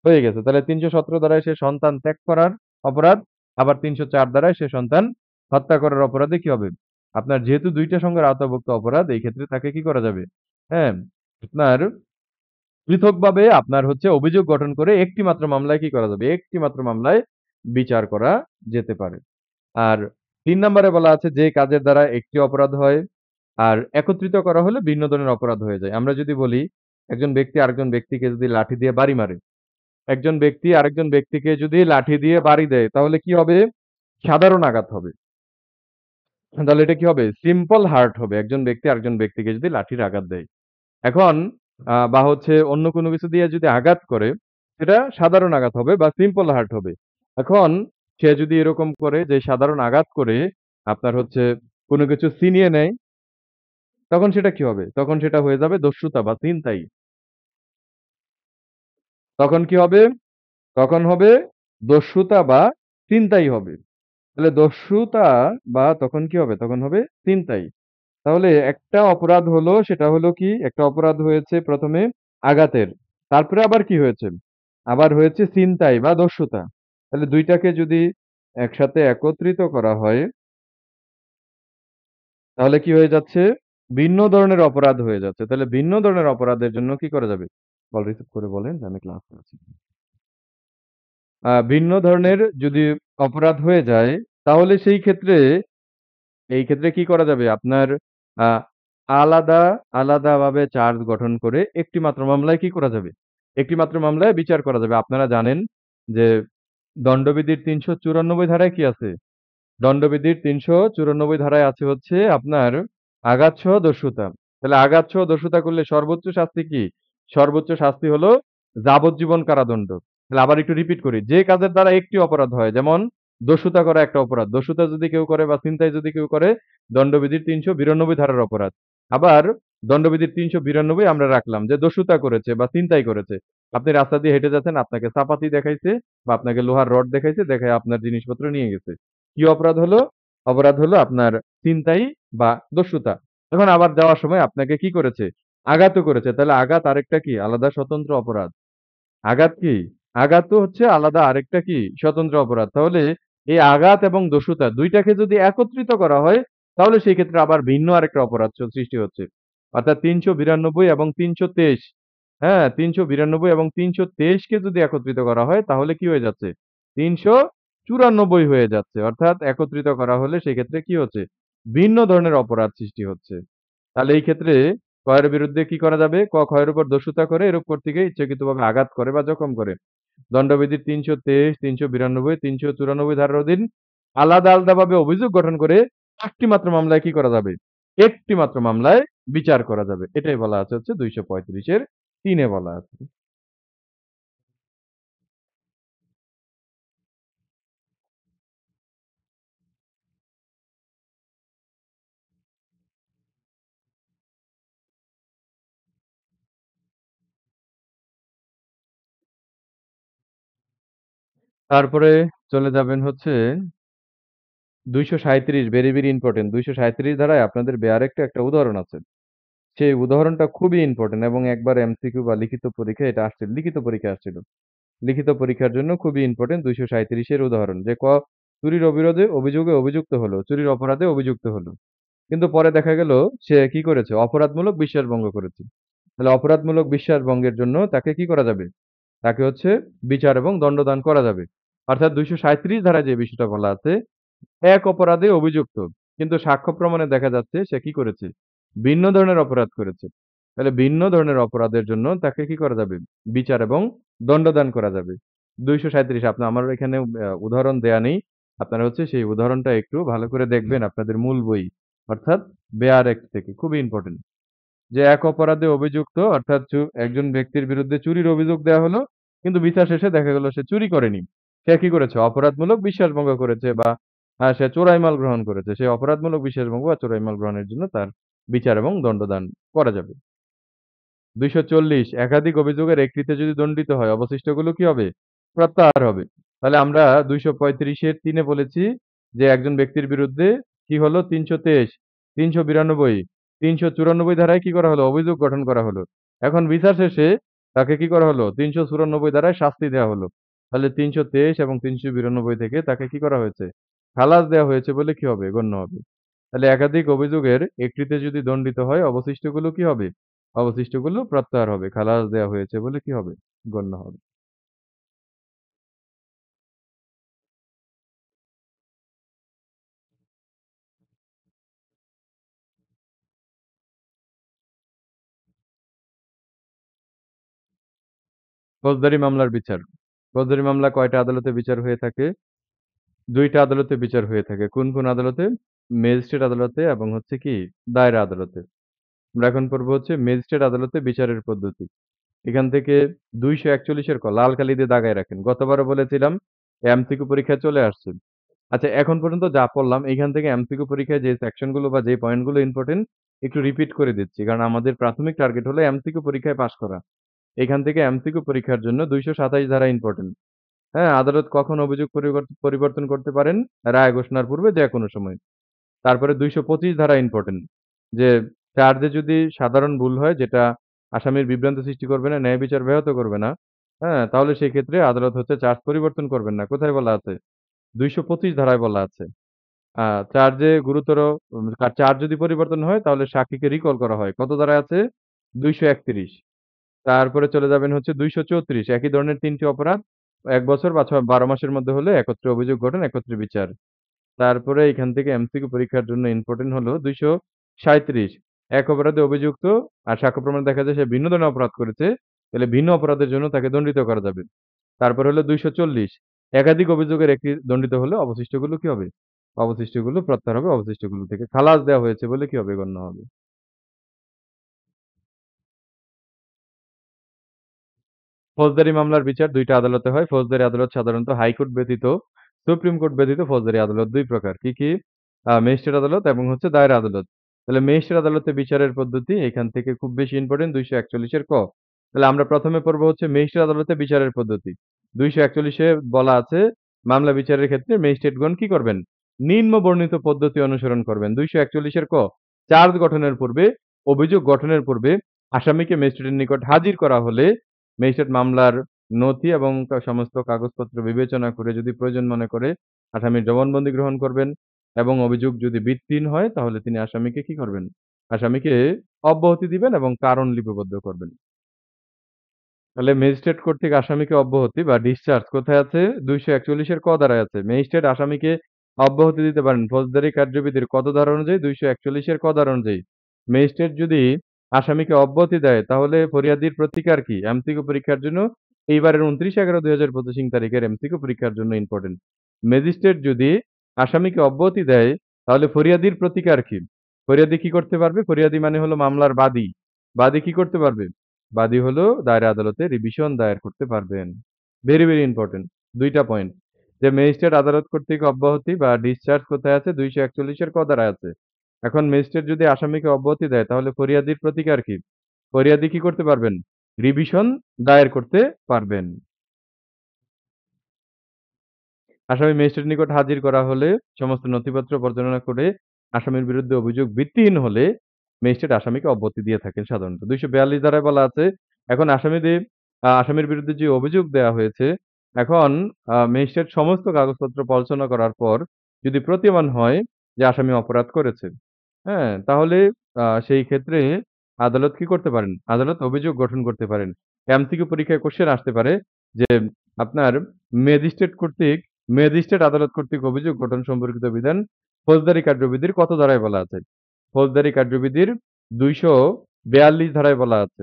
হয়ে গেছে। তাহলে ৩১৭ ধারায় সে সন্তান ত্যাগ করার অপরাধ, আবার ৩০৪ ধারায় সে সন্তান হত্যা করার অপরাধে কি হবে? আপনার যেহেতু ২ টা সংজ্ঞার আওতাভুক্ত অপরাধ এই ক্ষেত্রে তাকে কি করা যাবে? হ্যাঁ? আপনার পৃথকভাবে আপনার হচ্ছে অভিযোগ গঠন করে একটি মাত্র মামলায় কি করা যাবে? একটি মাত্র মামলায় বিচার করা যেতে পারে। আর ৩ নম্বরে বলা আছে যে কাজের দ্বারা একটি অপরাধ হয় আর একত্রিত করা হলে ভিন্ন ধরনের অপরাধ হয়ে যায়। আমরা যদি বলি একজন ব্যক্তি আরেকজন ব্যক্তিকে যদি লাঠি দিয়ে বাড়ি মারে, একজন ব্যক্তি আরেকজন ব্যক্তিকে যদি লাঠি দিয়ে বাড়ি দেয় তাহলে কি হবে? সাধারণ আঘাত হবে। তাহলে এটা কি হবে? সিম্পল হার্ট হবে। একজন ব্যক্তি আরেকজন ব্যক্তিকে যদি লাঠির আঘাত দেয়। এখন বা হচ্ছে অন্য কোনো কিছু দিয়ে যদি আঘাত করে, সেটা সাধারণ আঘাত হবে বা সিম্পল হার্ট হবে। এখন সে যদি এরকম করে যে সাধারণ আঘাত করে আপনার হচ্ছে কোনো কিছু ছিনিয়ে নেয়, তখন সেটা কি হবে? তখন সেটা হয়ে যাবে দস্যুতা বা ছিনতাই। তখন কি হবে? তখন হবে দস্যুতা বা ছিনতাই হবে। তাহলে দস্যুতা বা তখন কি হবে? তখন হবে ছিনতাই। তাহলে একটা অপরাধ হলো সেটা হলো কি? একটা অপরাধ হয়েছে ১ম এ আঘাতের। তারপরে আবার কি হয়েছে? আবার হয়েছে ছিনতাই বা দস্যুতা। তাহলে ২ টাকে যদি একসাথে একত্রিত করা হয়, তাহলে কি হয়ে যাচ্ছে? ভিন্ন ধরনের অপরাধ হয়ে যাচ্ছে। তাহলে ভিন্ন ধরনের অপরাধের জন্য কি করা যাবে? কল রিসিভ করে বলেন যে আমি ক্লাসে আছি। ভিন্ন ধরনের যদি অপরাধ হয়ে যায়, তাহলে এই ক্ষেত্রে কি করা যাবে? আপনার আ আলাদাভাবে চার্জ গঠন করে একটি মাত্র মামলায় কি করা যাবে? একটি মাত্র মামলায় বিচার করা যাবে। আপনারা জানেন যে দণ্ডবিধির ৩৯৪ ধারায় কি আছে? দণ্ডবিধির ৩৯৪ ধারায় আছে হচ্ছে আপনার আঘাতসহ দস্যুতা। তাহলে আঘাতসহ দস্যুতা করলে সর্বোচ্চ শাস্তি কি? সর্বোচ্চ শাস্তি হলো যাবজ্জীবন কারাদণ্ড। তাহলে আবার একটু রিপিট করি। যে কাজের দ্বারা একটি অপরাধ হয়, যেমন দস্যুতা করা একটা অপরাধ। দস্যুতা যদি কেউ করে বা ছিনতাই যদি কেউ করে দণ্ডবিধির ৩৯২ ধারার অপরাধ। আবার দণ্ডবিধির ৩৯২ আমরা রাখলাম যে দস্যুতা করেছে বা ছিনতাই করেছে। আপনি রাস্তা দিয়ে হেঁটে যাচ্ছেন, আপনাকে চাপাতি দেখাইছে বা আপনাকে লোহার রড দেখাইছে, দেখায় আপনার জিনিসপত্র নিয়ে গেছে। কি অপরাধ হলো? অপরাধ হলো আপনার ছিনতাই বা দস্যুতা। এখন আবার যাওয়ার সময় আপনাকে কি করেছে? আঘাতও করেছে। তাহলে আঘাত আরেকটা কি? আলাদা স্বতন্ত্র অপরাধ। আঘাত কি? আঘাতও হচ্ছে আলাদা আরেকটা কি? স্বতন্ত্র অপরাধ। তাহলে এই আঘাত এবং দস্যুতা ২ টাকে যদি একত্রিত করা হয়, তাহলে সেই ক্ষেত্রে আবার ভিন্ন আরেকটা অপরাধ সৃষ্টি হচ্ছে। অর্থাৎ ৩৯২ এবং ৩২৩ হ্যাঁ, ৩৯২ এবং ৩২৩ কে যদি একত্রিত করা হয় তাহলে কি হয়ে যাচ্ছে? ৩৯৪ হয়ে যাচ্ছে। অর্থাৎ একত্রিত করা হলে সেক্ষেত্রে কি হচ্ছে? ভিন্ন ধরনের অপরাধ সৃষ্টি হচ্ছে। তাহলে এই ক্ষেত্রে কয়ের বিরুদ্ধে কি করা যাবে? ক্ষয়ের উপর দস্যুতা করে এরূপ কর্তৃকে ইচ্ছাকৃতভাবে আঘাত করে বা জখম করে। দণ্ডবিধির ৩২৩, ৩৯২, ৩৯৪ ধারার অধীন আলাদাভাবে অভিযোগ গঠন করে ৮ টি মাত্র মামলায় কি করা যাবে? ১ টি মাত্র মামলায় বিচার করা যাবে। এটাই বলা আছে হচ্ছে ২৩৫ এর ৩ এ বলা আছে। তারপরে চলে যাবেন হচ্ছে ২৩৭ ভেরি ইম্পোর্টেন্ট ২৩৭ ধারায় আপনাদের বেয়ারেক্ট একটা উদাহরণ আছে। সেই উদাহরণটা খুবই ইম্পোর্টেন্ট এবং একবার এমসিকিউ বা লিখিত পরীক্ষায় এটা আসছিল। লিখিত পরীক্ষায় আসছিল। লিখিত পরীক্ষার জন্য খুবই ইম্পোর্টেন্ট ২৩৭ এর উদাহরণ যে চুরির অভিযোগে অভিযুক্ত হলো, চুরির অপরাধে অভিযুক্ত হলো। কিন্তু পরে দেখা গেল সে কি করেছে? অপরাধমূলক বিশ্বাসভঙ্গ করেছে। তাহলে অপরাধমূলক বিশ্বাসভঙ্গের জন্য তাকে কি করা যাবে? তাকে হচ্ছে বিচার এবং দণ্ডদান করা যাবে। অর্থাৎ ২৩৭ ধারায় যে বিষয়টা বলা আছে, এক অপরাধে অভিযুক্ত। কিন্তু সাক্ষ্য প্রমাণে দেখা যাচ্ছে সে কি করেছে? ভিন্ন ধরনের অপরাধ করেছে। তাহলে ভিন্ন ধরনের অপরাধের জন্য তাকে কি করা যাবে? বিচার এবং দণ্ডদান করা যাবে। ২৩৭ আমার এখানে উদাহরণ দেয়া নেই। আপনারা হচ্ছে সেই উদাহরণটা একটু ভালো করে দেখবেন আপনাদের মূল বই অর্থাৎ বেয়ার অ্যাক্ট থেকে। খুবই ইম্পোর্টেন্ট। যে এক অপরাধে অভিযুক্ত অর্থাৎ একজন ব্যক্তির বিরুদ্ধে চুরির অভিযোগ দেয়া হলো। কিন্তু বিচার শেষে দেখা গেল সে চুরি করেনি। সে কি করেছে? অপরাধমূলক বিশ্বাসভঙ্গ করেছে বা সে চোরাই মাল গ্রহণ করেছে। সেই অপরাধমূলক বিশ্বাসভঙ্গ বা চোরাই মাল গ্রহণের জন্য তার বিচার এবং দণ্ডদান করা যাবে। ২৪০ একাধিক অভিযোগের একটিতে যদি দণ্ডিত হয় অবশিষ্টগুলো কি হবে? প্রত্যাহার হবে। তাহলে আমরা ২৩৫ এর ৩ এ বলেছি যে একজন ব্যক্তির বিরুদ্ধে কি হলো? ৩২৩, ৩৯২, ৩৯৪ ধারায় কি করা হলো? অভিযোগ গঠন করা হলো। এখন বিচার শেষে তাকে কি করা হলো? ৩৯৪ ধারায় শাস্তি দেয়া হলো। তাহলে ৩২৩ এবং ৩৯২ থেকে তাকে কি করা হয়েছে? খালাস দেয়া হয়েছে বলে কি হবে? গণ্য হবে। তাহলে একাধিক অভিযোগের একটিতে যদি দণ্ডিত হয় অবশিষ্টগুলো কি হবে? অবশিষ্টগুলো প্রত্যাহার হবে। খালাস দেয়া হয়েছে বলে কি হবে? গণ্য হবে। ফৌজদারি মামলার বিচার। ফৌজদারি মামলা কয়টা আদালতে বিচার হয়ে থাকে? ২ টা আদালতে বিচার হয়ে থাকে। কোন আদালতে? ম্যাজিস্ট্রেট আদালতে এবং হচ্ছে কি দায়রা আদালতে। আমরা এখন পড়ব হচ্ছে ম্যাজিস্ট্রেট আদালতে বিচারের পদ্ধতি। এখান থেকে ২৪১ এর লাল কালি দিয়ে দাগায় রাখেন। গতবারও বলেছিলাম এমসিকিউ পরীক্ষায় চলে আসছে। আচ্ছা এখন পর্যন্ত যা পড়লাম এইখান থেকে এমসিকিউ পরীক্ষায় যে সেকশন গুলো বা যে পয়েন্ট গুলো ইম্পোর্টেন্ট একটু রিপিট করে দিচ্ছি। কারণ আমাদের প্রাথমিক টার্গেট হলো এমসিকিউ পরীক্ষায় পাস করা। এখান থেকে এমসিকিউ পরীক্ষার জন্য ২২৭ ধারা ইম্পোর্টেন্ট। হ্যাঁ? আদালত কখন অভিযোগ পরিবর্তন করতে পারেন? রায় ঘোষণার পূর্বে যেকোনো সময়। তারপরে ২২৫ ধারা ইম্পোর্টেন্ট। যে চার্জে যদি সাধারণ ভুল হয় যেটা আসামির বিভ্রান্তি সৃষ্টি করবে না, ন্যায় বিচার ব্যাহত করবে না, হ্যাঁ? তাহলে সেই ক্ষেত্রে আদালত হচ্ছে চার্জ পরিবর্তন করবেন না। কোথায় বলা আছে? ২২৫ ধারায় বলা আছে। আ চার্জে গুরুতর চার্জ যদি পরিবর্তন হয় তাহলে সাক্ষীকে রিকল করা হয়। কত ধারায় আছে? ২৩১। তারপরে চলে যাবেন হচ্ছে ২৩৪ একই ধরনের ৩ টি অপরাধ ১ বছর বা ১২ মাসের মধ্যে হলে একত্রে অভিযোগ গঠন, একত্রে বিচার। তারপরে এখান থেকে এমসিকিউ পরীক্ষার জন্য ইম্পোর্টেন্ট হলো ২৩৭ এক অপরাধে অভিযুক্ত আর সাক্ষ্য প্রমাণে দেখা যায় সে ভিন্ন ধরনের অপরাধ করেছে, তাহলে ভিন্ন অপরাধের জন্য তাকে দণ্ডিত করা যাবে। তারপর হলো ২৪০ একাধিক অভিযোগের একটি দণ্ডিত হলে অবশিষ্টগুলো কি হবে? অবশিষ্টগুলো প্রত্যাহার হবে। অবশিষ্টগুলো থেকে খালাস দেওয়া হয়েছে বলে কি হবে? গণ্য হবে। ফৌজদারি মামলার বিচার ২ টা আদালতে হয়। ফৌজদারি আদালত সাধারণত হাইকোর্ট ব্যতীত সুপ্রিম কোর্ট ব্যতীত ফৌজদারি আদালত ২ প্রকার। কি? ম্যাজিস্ট্রেট আদালত এবং হচ্ছে দায়রা আদালত। তাহলে ম্যাজিস্ট্রেট আদালতে বিচারের পদ্ধতি এখান থেকে খুব বেশি ইম্পোর্টেন্ট ২৪১ এর তাহলে আমরা ১ম এ পড়ব হচ্ছে ম্যাজিস্ট্রেট আদালতে বিচারের পদ্ধতি। ২৪১ এ বলা আছে মামলা বিচারের ক্ষেত্রে ম্যাজিস্ট্রেটগণ কি করবেন? নিম্ন বর্ণিত পদ্ধতি অনুসরণ করবেন। ২৪১ এর চার্জ গঠনের পূর্বে, অভিযোগ গঠনের পূর্বে আসামিকে ম্যাজিস্ট্রেটের নিকট হাজির করা হলে ম্যাজিস্ট্রেট মামলার নথি এবং সমস্ত কাগজপত্র বিবেচনা করে যদি প্রয়োজন মনে করে আসামির জবানবন্দি গ্রহণ করবেন এবং অভিযোগ যদি ভিত্তিহীন হয় তাহলে তিনি আসামিকে কি করবেন? আসামিকে অব্যাহতি দিবেন এবং কারণ লিপিবদ্ধ করবেন। তাহলে ম্যাজিস্ট্রেট কর্তৃক আসামিকে অব্যাহতি বা ডিসচার্জ কোথায় আছে? ২৪১ এর ক ধারায় আছে। ম্যাজিস্ট্রেট আসামিকে অব্যাহতি দিতে পারেন ফৌজদারি কার্যবিধির কত ধারা অনুযায়ী? ২৪১ এর ক ধারা অনুযায়ী। ম্যাজিস্ট্রেট যদি আসামিকে অব্যাহতি দেয় তাহলে ফরিয়াদির প্রতিকার কি? এমসিকিউ পরীক্ষার জন্য এইবারের ২৯/১১/২০২৫ তারিখের এমসিকিউ পরীক্ষার জন্য ইম্পোর্টেন্ট। ম্যাজিস্ট্রেট যদি আসামিকে অব্যাহতি দেয় তাহলে ফরিয়াদির প্রতিকার কি? ফরিয়াদি কি করতে পারবে? ফরিয়াদি মানে হলো মামলার বাদী। বাদী কি করতে পারবে? বাদী হলো দায়রা আদালতে রিভিশন দায়ের করতে পারবেন। ভেরি, ভেরি ইম্পোর্টেন্ট ২ টা পয়েন্ট। যে ম্যাজিস্ট্রেট আদালত কর্তৃক অব্যাহতি বা ডিসচার্জ কোথায় আছে? ২৪১ এর ক ধারায় আছে। এখন ম্যাজিস্ট্রেট যদি আসামিকে অব্যাহতি দেয় তাহলে ফরিয়াদির প্রতিকার কি? ফরিয়াদি কি করতে পারবেন? রিভিশন দায়ের করতে পারবেন। আসামি ম্যাজিস্ট্রেটের নিকট হাজির করা হলে সমস্ত নথিপত্র পর্যালোচনা করে আসামির বিরুদ্ধে অভিযোগ ভিত্তিহীন হলে ম্যাজিস্ট্রেট আসামিকে অব্যাহতি দিয়ে থাকেন সাধারণত। ২৪২ ধারায় বলা আছে, এখন আসামির বিরুদ্ধে যে অভিযোগ দেয়া হয়েছে, এখন ম্যাজিস্ট্রেট সমস্ত কাগজপত্র পর্যালোচনা করার পর যদি প্রতীয়মান হয় যে আসামি অপরাধ করেছে, হ্যাঁ? তাহলে সেই ক্ষেত্রে আদালত কি করতে পারেন? আদালত অভিযোগ গঠন করতে পারেন। এমসিকিউ পরীক্ষায় কোয়েশ্চেন আসতে পারে যে আপনার ম্যাজিস্ট্রেট কর্তৃক ম্যাজিস্ট্রেট আদালত কর্তৃক অভিযোগ গঠন সম্পর্কিত বিধান ফৌজদারি কার্যবিধির কত ধারায় বলা আছে? ফৌজদারি কার্যবিধির ২৪২ ধারায় বলা আছে।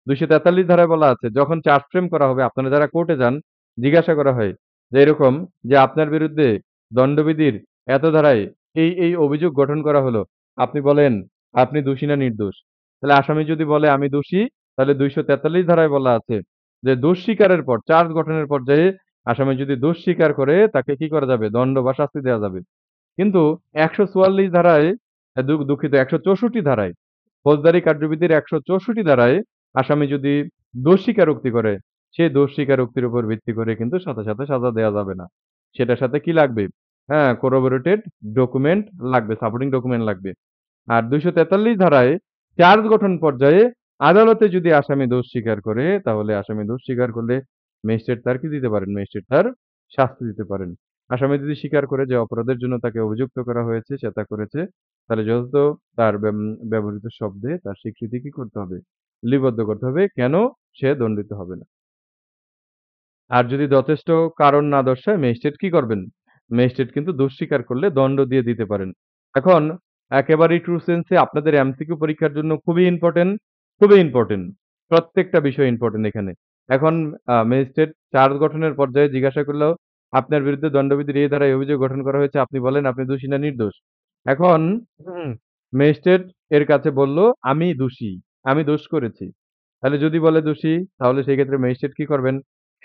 ২৪৩ ধারায় বলা আছে, যখন চার্জ ফ্রেম করা হবে আপনারা যারা কোর্টে যান, জিজ্ঞাসা করা হয় যে এরকম যে আপনার বিরুদ্ধে দণ্ডবিধির এত ধারায় এই অভিযোগ গঠন করা হলো। আপনি বলেন আপনি দোষী না নির্দোষ? তাহলে আসামি যদি বলে আমি দোষী, তাহলে ২৪৩ ধারায় বলা আছে যে দোষ স্বীকারের পর চার্জ গঠনের পর্যায়ে আসামি যদি দোষ স্বীকার করে তাকে কি করা যাবে? দণ্ড বা শাস্তি দেয়া যাবে। কিন্তু ১৪৪ ধারায় দুঃখিত ১৬৪ ধারায়, ফৌজদারি কার্যবিধির ১৬৪ ধারায় আসামি যদি দোষ স্বীকারোক্তি করে, সেই দোষ স্বীকারোক্তির উপর ভিত্তি করে কিন্তু সাথে, সাথে সাজা দেয়া যাবে না। সেটার সাথে কি লাগবে? হ্যাঁ, corroborated ডকুমেন্ট লাগবে, সাপোর্টিং ডকুমেন্ট লাগবে। আর ২৪৩ ধারায় চার্জ গঠন পর্যায়ে আদালতে যদি আসামি দোষ স্বীকার করে, তাহলে আসামি দোষ স্বীকার করলে ম্যাজিস্ট্রেট তার কি দিতে পারেন? ম্যাজিস্ট্রেট তার শাস্তি দিতে পারেন। আসামি যদি স্বীকার করে যে অপরাধের জন্য তাকে অভিযুক্ত করা হয়েছে, সে তা করেছে, তাহলে যথাযথ তার ব্যবহৃত শব্দে তার স্বীকৃতি কি করতে হবে? লিপিবদ্ধ করতে হবে। কেন সে দণ্ডিত হবে না? আর যদি যথেষ্ট কারণ না দর্শায় ম্যাজিস্ট্রেট কি করবেন? ম্যাজিস্ট্রেট কিন্তু দোষ স্বীকার করলে দণ্ড দিয়ে দিতে পারেন। এখন একেবারেই ট্রু সেন্সে আপনাদের এমসিকিউ পরীক্ষার জন্য খুবই ইম্পোর্টেন্ট, খুবই ইম্পোর্টেন্ট। প্রত্যেকটা বিষয় ইম্পোর্টেন্ট এখানে। এখন ম্যাজিস্ট্রেট চার্জ গঠনের পর্যায়ে জিজ্ঞাসা করলো, আপনার বিরুদ্ধে দণ্ডবিধির এই ধারায় অভিযোগ গঠন করা হয়েছে। আপনি বলেন আপনি দোষী না নির্দোষ? এখন ম্যাজিস্ট্রেট এর কাছে বলল, আমি দোষী, আমি দোষ করেছি। তাহলে যদি বলে দোষী, তাহলে সেই ক্ষেত্রে ম্যাজিস্ট্রেট কি করবেন?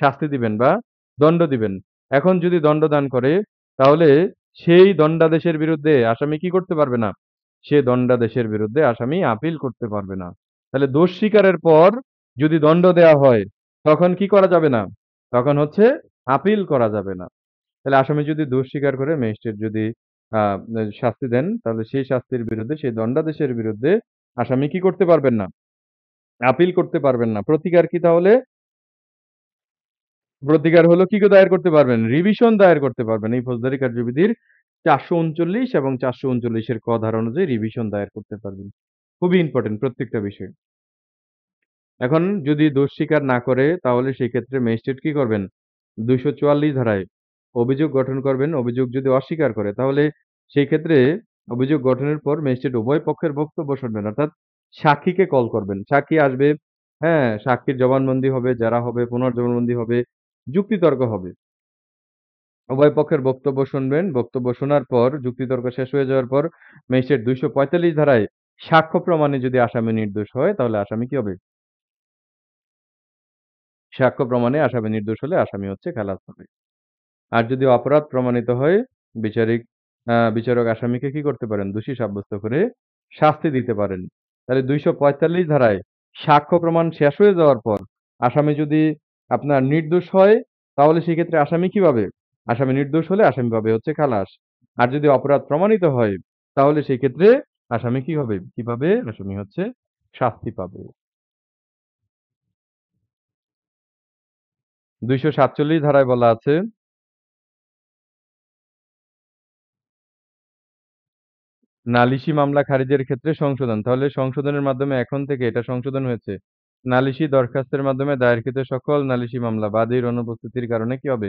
শাস্তি দিবেন বা দণ্ড দিবেন। এখন যদি দণ্ডদান করে, তাহলে সেই দণ্ডাদেশের বিরুদ্ধে আসামি কি করতে পারবে না? সে দণ্ডাদেশের বিরুদ্ধে আসামি আপিল করতে পারবে না। তাহলে দোষ স্বীকারের পর যদি দণ্ড দেয়া হয়, তখন কি করা যাবে না? তখন হচ্ছে আপিল করা যাবে না। তাহলে আসামি যদি দোষ স্বীকার করে ম্যাজিস্ট্রেট যদি আ শাস্তি দেন, তাহলে সেই শাস্তির বিরুদ্ধে, সেই দণ্ডাদেশের বিরুদ্ধে আসামি কি করতে পারবেন না? আপিল করতে পারবেন না। প্রতিকার কি তাহলে? প্রতিকার হলো কি দায়ের করতে পারবেন? রিভিশন দায়ের করতে পারবেন। এই ফৌজদারি কার্যবিধির ৪৩৯ এবং ৪৩৯ এর ক ধারা অনুযায়ী রিভিশন দায়ের করতে পারবেন। খুবই ইম্পোর্টেন্ট প্রত্যেকটা বিষয়। এখন যদি দোষ স্বীকার না করে তাহলে সেই ক্ষেত্রে ম্যাজিস্ট্রেট কি করবেন? ২৪৪ ধারায় অভিযোগ গঠন করবেন। অভিযোগ যদি অস্বীকার করে তাহলে সেই ক্ষেত্রে অভিযোগ গঠনের পর ম্যাজিস্ট্রেট উভয় পক্ষের বক্তব্য শুনবেন। অর্থাৎ সাক্ষীকে কল করবেন। সাক্ষী আসবে, হ্যাঁ? সাক্ষীর জবানবন্দি হবে, জেরা হবে, পুনর্জবানবন্দি হবে, যুক্তিতর্ক হবে। উভয় পক্ষের বক্তব্য শুনবেন। বক্তব্য শোনার পর যুক্তিতর্ক শেষ হয়ে যাওয়ার পর ম্যাজিস্ট্রেট ২৪৫ ধারায় সাক্ষ্য প্রমাণে যদি আসামি নির্দোষ হয় তাহলে আসামি কি হবে? সাক্ষ্য প্রমাণে আসামি নির্দোষ হলে আসামি হচ্ছে খালাস হবে। আর যদি অপরাধ প্রমাণিত হয় বিচারক আসামিকে কি করতে পারেন? দোষী সাব্যস্ত করে শাস্তি দিতে পারেন। তাহলে ২৪৫ ধারায় সাক্ষ্য প্রমাণ শেষ হয়ে যাওয়ার পর আসামি যদি আপনার নির্দোষ হয় তাহলে সেক্ষেত্রে আসামি কি পাবে? আসামি নির্দোষ হলে আসামি পাবে হচ্ছে খালাস। আর যদি অপরাধ প্রমাণিত হয় তাহলে সেই ক্ষেত্রে আসামি কি হবে? কি পাবে? আসামি হচ্ছে শাস্তি পাবে। ২৪৭ ধারায় বলা আছে নালিশি মামলা খারিজের ক্ষেত্রে সংশোধন। তাহলে সংশোধনের মাধ্যমে এখন থেকে এটা সংশোধন হয়েছে। নালিশি দরখাস্তের মাধ্যমে দায়েরকৃত সকল নালিশি মামলা বাদীর অনুপস্থিতির কারণে কি হবে?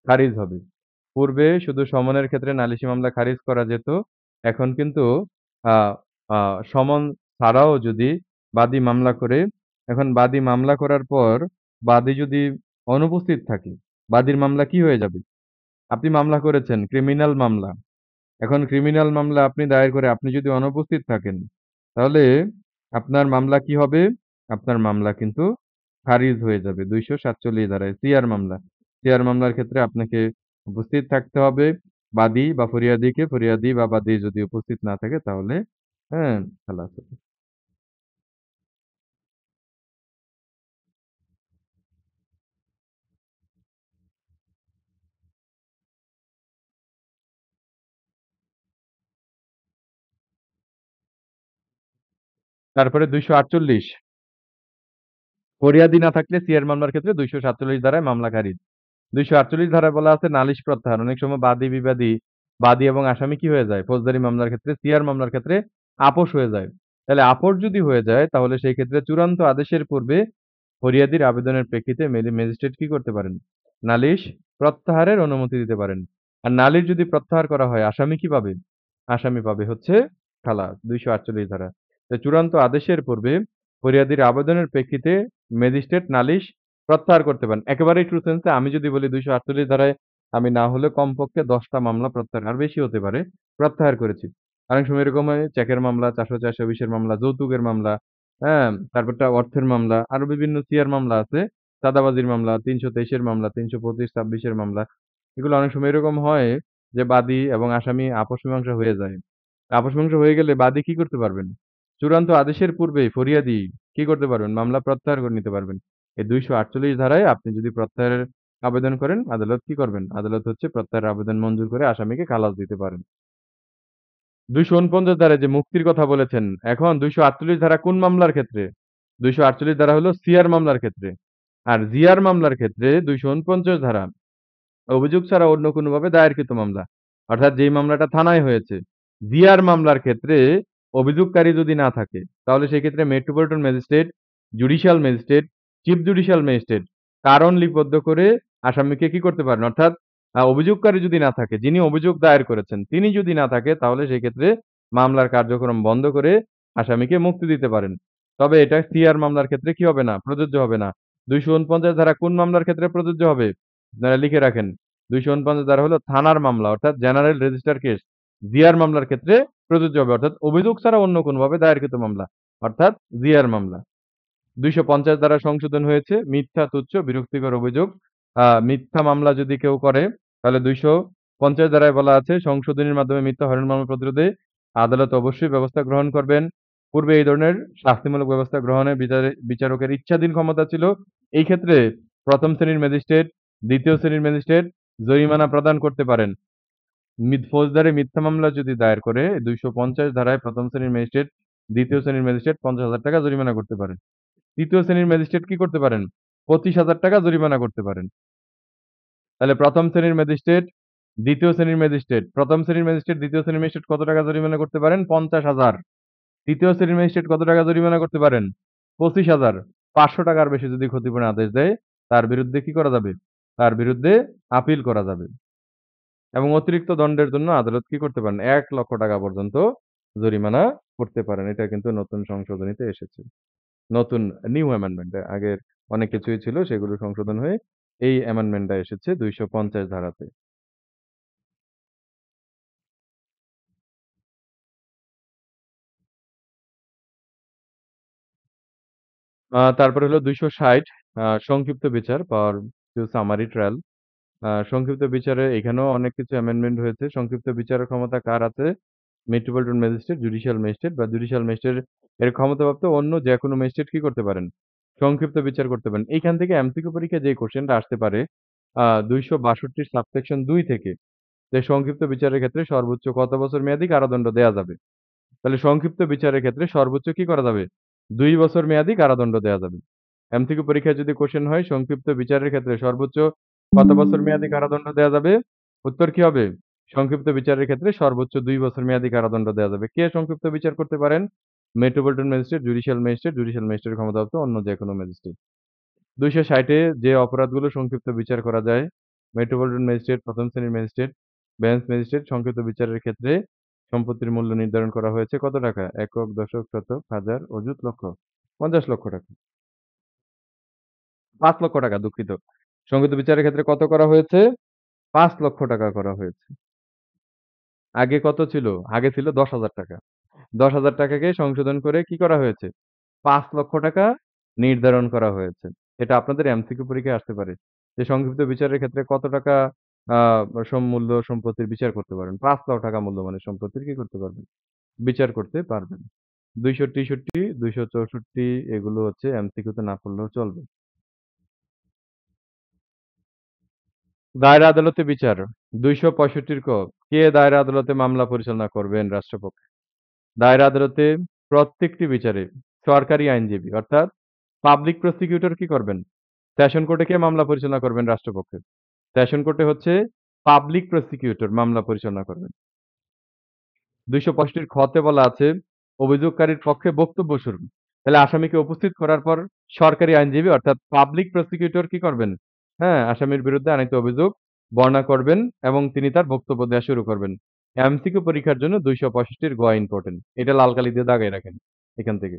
খারিজ হবে। পূর্বে শুধু সমনের ক্ষেত্রে নালিশি মামলা খারিজ করা যেত। এখন কিন্তু আ আ সমন ছাড়াও যদি বাদী মামলা করে, এখন বাদী মামলা করার পর বাদী যদি অনুপস্থিত থাকে, বাদীর মামলা কি হয়ে যাবে? আপনি মামলা করেছেন, ক্রিমিনাল মামলা। এখন ক্রিমিনাল মামলা আপনি দায়ের করে আপনি যদি অনুপস্থিত থাকেন, তাহলে আপনার মামলা কি হবে? আপনার মামলা কিন্তু খারিজ হয়ে যাবে ২৪৭ ধারায়। সিআর মামলা। সিআর মামলার ক্ষেত্রে আপনাকে উপস্থিত থাকতে হবে। বাদী বা ফরিয়াদীকে, ফরিয়াদী বা বাদী যদি উপস্থিত না থাকে তাহলে হ্যাঁ, খালাস হবে। তারপরে ২৪৮ ফরিয়াদী না থাকলে সিআর মামলার ক্ষেত্রে ২৪৭ ধারায় মামলা খারিজ। ২৪৮ ধারায় বলা আছে নালিশ প্রত্যাহার। অনেক সময় বাদী-বিবাদী, বাদী এবং আসামি কি হয়ে যায়? ফৌজদারি মামলার ক্ষেত্রে, সিআর মামলার ক্ষেত্রে আপস হয়ে যায়। তাহলে আপস যদি হয়ে যায় তাহলে সেই ক্ষেত্রে চূড়ান্ত আদেশের পূর্বে ফরিয়াদির আবেদনের প্রেক্ষিতে ম্যাজিস্ট্রেট কি করতে পারেন? নালিশ প্রত্যাহারের অনুমতি দিতে পারেন। আর নালিশ যদি প্রত্যাহার করা হয় আসামি কি পাবে? আসামি পাবে হচ্ছে খালাস ২৪৮ ধারা। তো চূড়ান্ত আদেশের পূর্বে ফরিয়াদির আবেদনের প্রেক্ষিতে ম্যাজিস্ট্রেট নালিশ প্রত্যাহার করতে পারেন। একেবারেই ট্রু সেন্স এ আমি যদি বলি ২৪৮ ধারায় আমি না হলে কমপক্ষে ১০ টা মামলা প্রত্যাহার আর বেশি হতে পারে, প্রত্যাহার করেছি। অনেক সময় এরকম হয় চেকের মামলা, ৪০০-৪২০ এর মামলা, যৌতুকের মামলা, হ্যাঁ? তারপরটা অর্থের মামলা, আরো বিভিন্ন সিআর মামলা আছে। চাঁদাবাজির মামলা, ৩২৩ এর মামলা, ৩২৫, ২৬ এর মামলা। এগুলো অনেক সময় এরকম হয় যে বাদী এবং আসামি আপস মীমাংসা হয়ে যায়। আপস মীমাংসা হয়ে গেলে বাদী কি করতে পারবেন? চূড়ান্ত আদেশের পূর্বেই ফরিয়াদি কি করতে পারবেন? মামলা প্রত্যাহার করে নিতে পারবেন। এই ২৪৮ ধারায় আপনি যদি প্রত্যাহারের আবেদন করেন, আদালত কি করবেন? আদালত হচ্ছে প্রত্যাহারের আবেদন মঞ্জুর করে আসামিকে খালাস দিতে পারেন। ২৪৯ ধারায় যে মুক্তির কথা বলেছেন, এখন ২৪৮ ধারা কোন মামলার ক্ষেত্রে? ২৪৮ ধারা হলো সিআর মামলার ক্ষেত্রে। আর জিআর মামলার ক্ষেত্রে ২৪৯ ধারা অভিযোগ ছাড়া অন্য কোনোভাবে দায়েরকৃত মামলা। অর্থাৎ যেই মামলাটা থানায় হয়েছে। জিআর মামলার ক্ষেত্রে অভিযোগকারী যদি না থাকে, তাহলে সেক্ষেত্রে metropolitan magistrate, judicial magistrate, chief judicial magistrate কারণ লিপিবদ্ধ করে আসামিকে কি করতে পারেন? অর্থাৎ অভিযোগকারী যদি না থাকে, যিনি অভিযোগ দায়ের করেছেন, তিনি যদি না থাকে তাহলে সেক্ষেত্রে মামলার কার্যক্রম বন্ধ করে আসামিকে মুক্তি দিতে পারেন। তবে এটা সিআর মামলার ক্ষেত্রে কি হবে না? প্রযোজ্য হবে না। ২৪৯ ধারা কোন মামলার ক্ষেত্রে প্রযোজ্য হবে? আপনারা লিখে রাখেন। ২৪৯ ধারা হলো থানার মামলা অর্থাৎ জেনারেল রেজিস্টার কেস। জিআর মামলার ক্ষেত্রে প্রযোজ্য হবে অর্থাৎ অভিযোগ ছাড়া অন্য কোনোভাবে দায়েরকৃত মামলা অর্থাৎ জিআর মামলা। ২৫০ ধারা সংশোধন হয়েছে মিথ্যা, তুচ্ছ, বিরক্তিকর অভিযোগ। মিথ্যা মামলা যদি কেউ করে তাহলে ২৫০ ধারায় বলা আছে সংশোধনীর মাধ্যমে মিথ্যা হয়রানি মামলা প্রতিরোধে আদালত অবশ্যই ব্যবস্থা গ্রহণ করবেন। পূর্বে এই ধরনের শাস্তিমূলক ব্যবস্থা গ্রহণে বিচারকের ইচ্ছাধীন ক্ষমতা ছিল। এই ক্ষেত্রে ১ম শ্রেণীর ম্যাজিস্ট্রেট, ২য় শ্রেণীর ম্যাজিস্ট্রেট জরিমানা প্রদান করতে পারেন। ফৌজদারি মিথ্যা মামলা যদি দায়ের করে ২৫০ ধারায় ১ম শ্রেণীর ম্যাজিস্ট্রেট, ২য় শ্রেণীর ম্যাজিস্ট্রেট ৳৫০,০০০ জরিমানা করতে পারেন। ৩য় শ্রেণীর ম্যাজিস্ট্রেট কি করতে পারেন? ৳২৫,০০০ জরিমানা করতে পারেন। তাহলে ১ম শ্রেণীর ম্যাজিস্ট্রেট, ২য় শ্রেণীর ম্যাজিস্ট্রেট, ১ম শ্রেণীর ম্যাজিস্ট্রেট, ২য় শ্রেণীর ম্যাজিস্ট্রেট কত টাকা জরিমানা করতে পারেন? ৫০,০০০। ৩য় শ্রেণীর ম্যাজিস্ট্রেট কত টাকা জরিমানা করতে পারেন? ২৫,০০০। ৳৫০০ র বেশি যদি ক্ষতিপূরণ আদেশ দেয়, তার বিরুদ্ধে কি করা যাবে? তার বিরুদ্ধে আপিল করা যাবে। এবং অতিরিক্ত দণ্ডের জন্য আদালত কি করতে পারেন? ৳১,০০,০০০ পর্যন্ত জরিমানা করতে পারেন। এটা কিন্তু নতুন সংশোধনীতে এসেছে। নতুন নিউ অ্যামেন্ডমেন্ট আগের অনেক কিছুই ছিল সেগুলো সংশোধন হয়ে এই অ্যামেন্ডমেন্টটা এসেছে ২৫০ ধারাতে। তারপরে হলো ২৬০ সংক্ষিপ্ত বিচার পাওয়ার টু সামারি ট্রায়াল। সংক্ষিপ্ত বিচারে এখানেও অনেক কিছু অ্যামেন্ডমেন্ট হয়েছে। সংক্ষিপ্ত বিচারের ক্ষমতা কার আছে? মেট্রোপলিটন ম্যাজিস্ট্রেট, জুডিশিয়াল ম্যাজিস্ট্রেট বা জুডিশিয়াল ম্যাজিস্ট্রেট এর ক্ষমতাপ্রাপ্ত অন্য যেকোনো ম্যাজিস্ট্রেট কি করতে পারেন? সংক্ষিপ্ত বিচার করতে পারেন। এইখান থেকে এমসিকিউ পরীক্ষায় যে কোয়েশ্চেনটা আসতে পারে ২৬২ সাবসেকশন ২ থেকে যে সংক্ষিপ্ত বিচারের ক্ষেত্রে সর্বোচ্চ কত বছর মেয়াদী কারাদণ্ড দেয়া যাবে? তাহলে সংক্ষিপ্ত বিচারের ক্ষেত্রে সর্বোচ্চ কি করা যাবে? ২ বছর মেয়াদী কারাদণ্ড দেয়া যাবে। এমসিকিউ পরীক্ষায় যদি কোয়েশ্চেন হয় সংক্ষিপ্ত বিচারের ক্ষেত্রে সর্বোচ্চ কত বছর মেয়াদী কারাদণ্ড দেয়া যাবে? উত্তর কি হবে? সংক্ষিপ্ত বিচারের ক্ষেত্রে সর্বোচ্চ ২ বছর মেয়াদী কারাদণ্ড দেয়া যাবে। কে সংক্ষিপ্ত বিচার করতে পারেন? Metropolitan magistrate, judicial magistrate, judicial ম্যাজিস্ট্রেটের ক্ষমতাপ্রাপ্ত অন্য যেকোনো ম্যাজিস্ট্রেট। ২৬০ এ যে অপরাধগুলো সংক্ষিপ্ত বিচার করা যায়, মেট্রোপলিটন ম্যাজিস্ট্রেট, প্রথম শ্রেণীর ম্যাজিস্ট্রেট, বেঞ্চ ম্যাজিস্ট্রেট সংক্ষিপ্ত বিচারের ক্ষেত্রে সম্পত্তির মূল্য নির্ধারণ করা হয়েছে কত টাকা? একক, দশক, শতক, হাজার, অযুত, লক্ষ। ৫০ লক্ষ টাকা। ৫ লক্ষ টাকা, দুঃখিত। সংক্ষিপ্ত বিচারের ক্ষেত্রে কত করা হয়েছে? ৫ লক্ষ টাকা করা হয়েছে। আগে কত ছিল? আগে ছিল ১০,০০০ টাকা। ১০,০০০ টাকাকে সংশোধন করে কি করা হয়েছে? ৫ লক্ষ টাকা নির্ধারণ করা হয়েছে। এটা আপনাদের এমসিকিউ পরীক্ষায় আসতে পারে। যে সংক্ষিপ্ত বিচারের ক্ষেত্রে কত টাকা আ মূল্য সম্পত্তির বিচার করতে পারবেন? ৫ লাখ টাকা মূল্যমানের সম্পত্তির কি করতে পারবেন? বিচার করতে পারবেন। ২৬৩, ২৬৪ এগুলো হচ্ছে এমসিকিউতে না পড়লেও চলবে। দায়রা আদালতে বিচার ২৬৫ ক কে দায়রা আদালতে মামলা পরিচালনা করবেন রাষ্ট্রপক্ষে? দায়রা আদালতে প্রত্যেকটি বিচারে সরকারি আইনজীবী অর্থাৎ পাবলিক প্রসিকিউটর কি করবেন? সেশন কোর্টে কে মামলা পরিচালনা করবেন রাষ্ট্রপক্ষে? সেশন কোর্টে হচ্ছে পাবলিক প্রসিকিউটর মামলা পরিচালনা করবেন। ২৬৫ খ তে বলা আছে অভিযোগকারীর পক্ষে বক্তব্য শুনুন। তাহলে আসামিকে উপস্থিত করার পর সরকারি আইনজীবী অর্থাৎ পাবলিক প্রসিকিউটর কি করবেন? হ্যাঁ, আসামির বিরুদ্ধে আনীত অভিযোগ বর্ণনা করবেন এবং তিনি তার বক্তব্য দেওয়া শুরু করবেন। এমসিকিউ পরীক্ষার জন্য ২৬৫ গ ইম্পোর্টেন্ট। এটা লাল কালি দিয়ে দাগায় রাখেন এখান থেকে।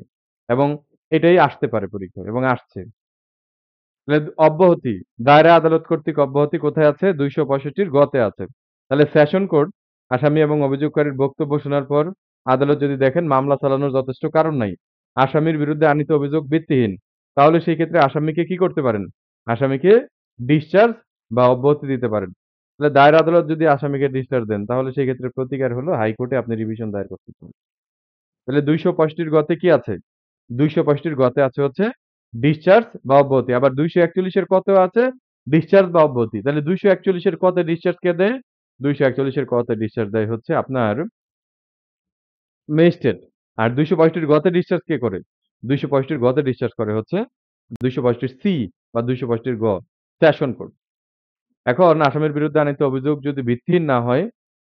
এবং এটাই আসতে পারে পরীক্ষায় এবং আসছে। তাহলে অব্যাহতি, দায়রা আদালত কর্তৃক অব্যাহতি কোথায় আছে? ২৬৫ গ তে আছে। তাহলে সেশন কোর্ট আসামি এবং অভিযোগকারীর বক্তব্য শোনার পর আদালত যদি দেখেন মামলা চালানোর যথেষ্ট কারণ নাই, আসামির বিরুদ্ধে আনীত অভিযোগ ভিত্তিহীন, তাহলে সেই ক্ষেত্রে আসামিকে কি করতে পারেন? আসামিকে ডিসচার্জ বা অব্যাহতি দিতে পারেন। তাহলে দায়রা আদালত যদি আসামিকে ডিসচার্জ দেন, তাহলে সেই ক্ষেত্রে প্রতিকার হলো হাইকোর্টে আপনি রিভিশন দায়ের করতে পারেন। তাহলে ২৬৫ গ তে কি আছে? ২৬৫ গ তে আছে হচ্ছে ডিসচার্জ বা অব্যাহতি। আবার ২৪১ এর ক তেও আছে ডিসচার্জ বা অব্যাহতি। তাহলে ২৪১ এর ক তে ডিসচার্জ কে দেয়? ২৪১ এর ক তে ডিসচার্জ দেয় হচ্ছে আপনার ম্যাজিস্ট্রেট। আর ২৬৫ গ তে ডিসচার্জ কে করে? ২৬৫ গ তে ডিসচার্জ করে হচ্ছে ২৬৫ সি বা ২৬৫ গ সেশন কোর্ট। এখন আসামির বিরুদ্ধে আনীত অভিযোগ যদি ভিত্তিহীন না হয়,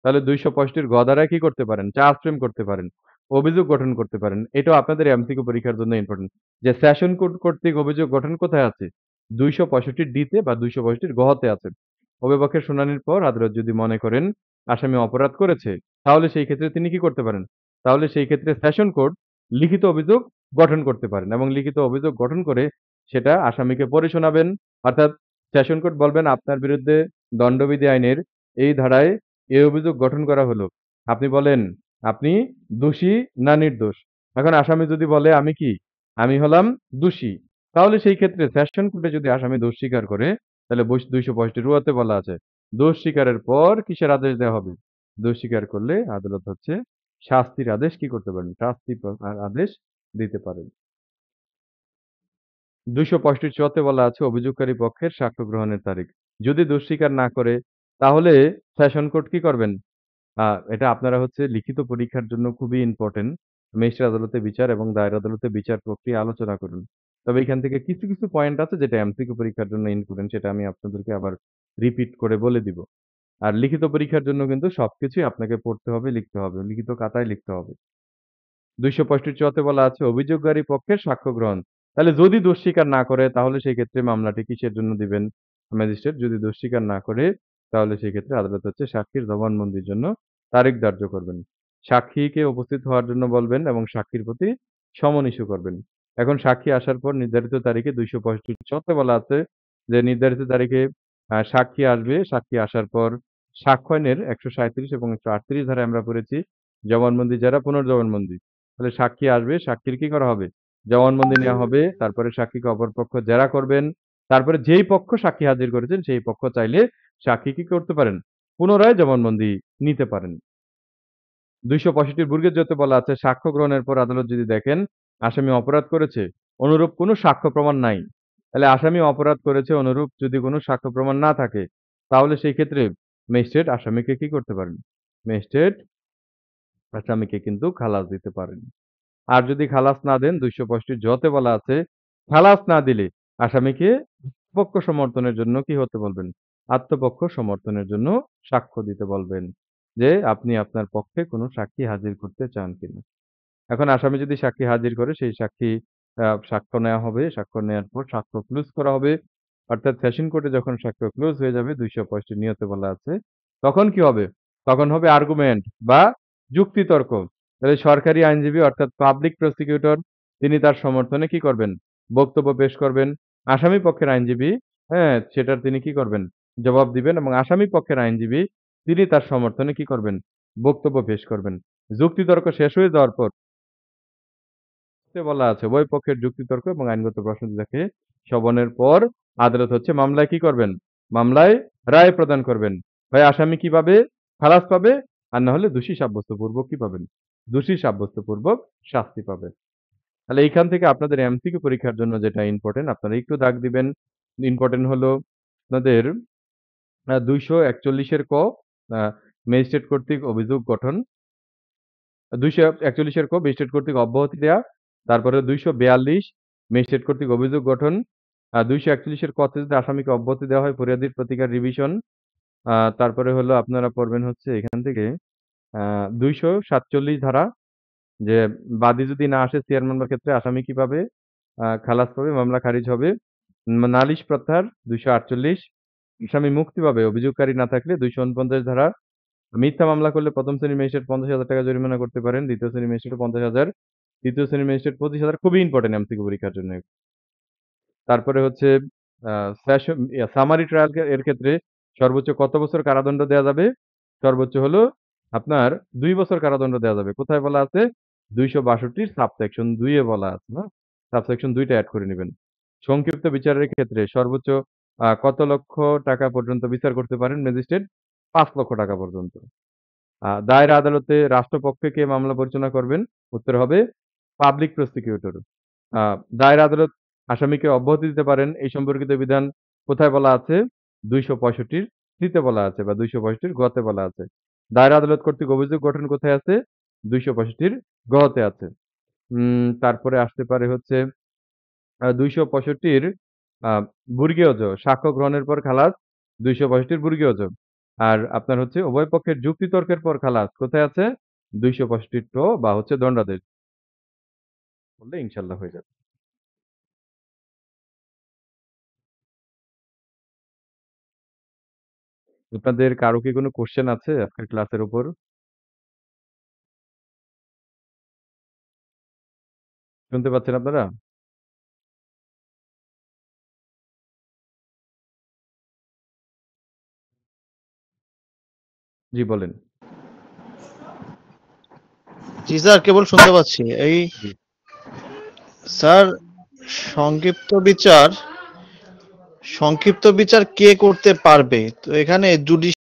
তাহলে ২৬৫ গ ধারায় কি করতে পারেন? চার্জ ফ্রেম করতে পারেন। অভিযোগ গঠন করতে পারেন। এটাও আপনাদের এমসিকিউ পরীক্ষার জন্য ইম্পোর্টেন্ট। যে সেশন কোর্ট কর্তৃক অভিযোগ গঠন কোথায় আছে? ২৬৫ ডি তে বা ২৬৫ গ তে আছে। উভয়পক্ষের শুনানির পর আদালত যদি মনে করেন আসামি অপরাধ করেছে, তাহলে সেই ক্ষেত্রে তিনি কি করতে পারেন? তাহলে সেই ক্ষেত্রে সেশন কোর্ট লিখিত অভিযোগ গঠন করতে পারেন এবং লিখিত অভিযোগ গঠন করে সেটা আসামিকে পড়ে শোনাবেন। অর্থাৎ সেশন কোর্ট বলবেন আপনার বিরুদ্ধে দণ্ডবিধি আইনের এই ধারায় এই অভিযোগ গঠন করা হলো। আপনি বলেন আপনি দোষী না নির্দোষ? এখন আসামি যদি বলে আমি কি? আমি হলাম দোষী। তাহলে সেই ক্ষেত্রে সেশন কোর্টে যদি আসামি দোষ স্বীকার করে তাহলে ২৬৫ তে বলা আছে দোষ স্বীকারের পর কিসের আদেশ দেওয়া হবে? দোষ স্বীকার করলে আদালত হচ্ছে শাস্তির আদেশ কি করতে পারেন? আদেশ দিতে পারেন। ২৬৫ তে বলা আছে অভিযোগকারী পক্ষের সাক্ষ্য গ্রহণের তারিখ। যদি দোষ স্বীকার না করে তাহলে সেশন কোর্ট কি করবেন? আ এটা আপনারা হচ্ছে লিখিত পরীক্ষার জন্য খুবই ইম্পোর্টেন্ট। ম্যাজিস্ট্রেট আদালতে বিচার এবং দায়রা আদালতে বিচার প্রক্রিয়া আলোচনা করুন। তবে এখান থেকে কিছু পয়েন্ট আছে যেটা এমসিকিউ পরীক্ষার জন্য ইম্পোর্টেন্ট সেটা আমি আপনাদেরকে আবার রিপিট করে বলে দিব। আর লিখিত পরীক্ষার জন্য কিন্তু সবকিছুই আপনাকে পড়তে হবে, লিখতে হবে। লিখিত খাতায় লিখতে হবে। ২৬৫ তে বলা আছে অভিযোগকারী পক্ষের সাক্ষ্য গ্রহণ। তাহলে যদি দোষ স্বীকার না করে তাহলে সেই ক্ষেত্রে মামলাটি কিসের জন্য দিবেন? ম্যাজিস্ট্রেট যদি দোষ স্বীকার না করে তাহলে সেই ক্ষেত্রে আদালত হচ্ছে সাক্ষীর জবানবন্দির জন্য তারিখ ধার্য করবেন। সাক্ষীকে উপস্থিত হওয়ার জন্য বলবেন এবং সাক্ষীর প্রতি সমন ইস্যু করবেন। এখন সাক্ষী আসার পর নির্ধারিত তারিখে ২৬৫ তে বলা আছে যে নির্ধারিত তারিখে সাক্ষী আসবে। সাক্ষী আসার পর সাক্ষ্য আইনের ১৩৭ এবং ১৩৮ ধারায় আমরা পড়েছি জবানবন্দি যারা পুনর্জবানবন্দি। তাহলে সাক্ষী আসবে, সাক্ষীর কি করা হবে? জবানবন্দি নেওয়া হবে। তারপরে সাক্ষীকে অপরপক্ষ জেরা করবেন। তারপরে যেই পক্ষ সাক্ষী হাজির করেছেন সেই পক্ষ চাইলে সাক্ষী কি করতে পারেন? পুনরায় জবানবন্দি নিতে পারেন। ২৬৫ জ তে বলা আছে সাক্ষ্য গ্রহণের পর আদালত যদি দেখেন আসামি অপরাধ করেছে, অনুরূপ কোনো সাক্ষ্য প্রমাণ নাই। তাহলে আসামি অপরাধ করেছে অনুরূপ যদি কোনো সাক্ষ্য প্রমাণ না থাকে, তাহলে সেই ক্ষেত্রে ম্যাজিস্ট্রেট আসামিকে কি করতে পারেন? ম্যাজিস্ট্রেট আসামিকে কিন্তু খালাস দিতে পারেন। আর যদি খালাস না দেন ২৬৫ তে বলা আছে, খালাস না দিলে আসামিকে আত্মপক্ষ সমর্থনের জন্য কি হতে বলবেন? আত্মপক্ষ সমর্থনের জন্য সাক্ষ্য দিতে বলবেন। যে আপনি আপনার পক্ষে কোনো সাক্ষী হাজির করতে চান কিনা। এখন আসামি যদি সাক্ষী হাজির করে সেই সাক্ষী সাক্ষ্য নেওয়া হবে। সাক্ষ্য নেওয়ার পর সাক্ষ্য ক্লোজ করা হবে। অর্থাৎ সেশন কোর্টে যখন সাক্ষ্য ক্লোজ হয়ে যাবে ২৬৫ নিয়তে বলা আছে, তখন কি হবে? তখন হবে আর্গুমেন্ট বা যুক্তিতর্ক। তাহলে সরকারি আইনজীবী অর্থাৎ পাবলিক প্রসিকিউটর তিনি তার সমর্থনে কি করবেন? বক্তব্য পেশ করবেন। আসামি পক্ষের আইনজীবী, হ্যাঁ? সেটার তিনি কি করবেন? জবাব দিবেন এবং আসামি পক্ষের আইনজীবী তিনি তার সমর্থনে কি করবেন? বক্তব্য পেশ করবেন। যুক্তিতর্ক শেষ হয়ে যাওয়ার পর বলা আছে উভয় পক্ষের যুক্তিতর্ক এবং আইনগত প্রশ্ন দেখে শ্রবণের পর আদালত হচ্ছে মামলায় কি করবেন? মামলায় রায় প্রদান করবেন। হয় আসামি কি পাবে? খালাস পাবে, আর না হলে দোষী সাব্যস্ত পূর্বক কি পাবেন? দোষী সাব্যস্ত পূর্বক শাস্তি পাবে। তাহলে এইখান থেকে আপনাদের এমসিকিউ পরীক্ষার জন্য যেটা ইম্পোর্টেন্ট আপনারা একটু দাগ দিবেন। ইম্পোর্টেন্ট হলো আপনাদের ২৪১ এর ক আ ম্যাজিস্ট্রেট কর্তৃক অভিযোগ গঠন। ২৪১ এর ক ম্যাজিস্ট্রেট কর্তৃক অব্যাহতি দেয়া। তারপরে ২৪২ ম্যাজিস্ট্রেট কর্তৃক অভিযোগ গঠন। ২৪১ এর ক তে যদি আসামিকে অব্যাহতি দেওয়া হয় ফরিয়াদির প্রতিকার রিভিশন। তারপরে হলো আপনারা পড়বেন হচ্ছে এখান থেকে আ ২৪৭ ধারা যে বাদী যদি না আসে সিআর মামলার ক্ষেত্রে আসামি কি পাবে? খালাস পাবে, মামলা খারিজ হবে। নালিশ প্রত্যাহার ২৪৮ আসামি মুক্তি পাবে অভিযোগকারী না থাকলে ২৪৯ ধারা মিথ্যা মামলা করলে ১ম শ্রেণীর ম্যাজিস্ট্রেট ৳৫০,০০০ জরিমানা করতে পারেন। ২য় শ্রেণীর ম্যাজিস্ট্রেট ৫০,০০০, ৩য় শ্রেণীর ম্যাজিস্ট্রেট ২৫,০০০ খুবই ইম্পোর্টেন্ট এমসিকিউ পরীক্ষার জন্য। তারপরে হচ্ছে আ সামারি ট্রায়াল এর ক্ষেত্রে সর্বোচ্চ কত বছর কারাদণ্ড দেয়া যাবে? সর্বোচ্চ হলো আপনার ২ বছর কারাদণ্ড দেয়া যাবে। কোথায় বলা আছে? ২৬২ সাবসেকশন ২ এ বলা আছে না? সাবসেকশন ২ টা এড করে নিবেন। সংক্ষিপ্ত বিচারের ক্ষেত্রে সর্বোচ্চ কত লক্ষ টাকা পর্যন্ত বিচার করতে পারেন ম্যাজিস্ট্রেট? ৫ লক্ষ টাকা পর্যন্ত। দায়ের আদালতে রাষ্ট্রপক্ষে কে মামলা পরিচালনা করবেন? উত্তর হবে পাবলিক প্রসিকিউটর। আ দায়ের আদালত আসামিকে অব্যাহতি দিতে পারেন এই সম্পর্কিত বিধান কোথায় বলা আছে? ২৬৫ র সি তে বলা আছে বা ২৬৫ র গ তে বলা আছে। দায়ের আদালত কর্তৃক অভিযোগ গঠন কোথায় আছে? ২৬৫ র গ তে আছে। তারপরে আসতে পারে হচ্ছে ২৬৫ র আ জ সাক্ষ্য গ্রহণের পর খালাস ২৬৫ র জ। আর আপনার হচ্ছে উভয় পক্ষের যুক্তিতর্কের পর খালাস কোথায় আছে? ২৬৫ ট বা হচ্ছে দণ্ডাদেশ। করলে ইনশাআল্লাহ হয়ে যাবে। আপনাদের কারো কি কোনো কোয়েশ্চেন আছে আজকের ক্লাসের উপর? শুনতে পাচ্ছেন আপনারা? জি বলেন। জি স্যার, কেবল শুনতে পাচ্ছি। এই জি। স্যার, সংক্ষিপ্ত বিচার সংক্ষিপ্ত বিচার কে করতে পারবে? তো এখানে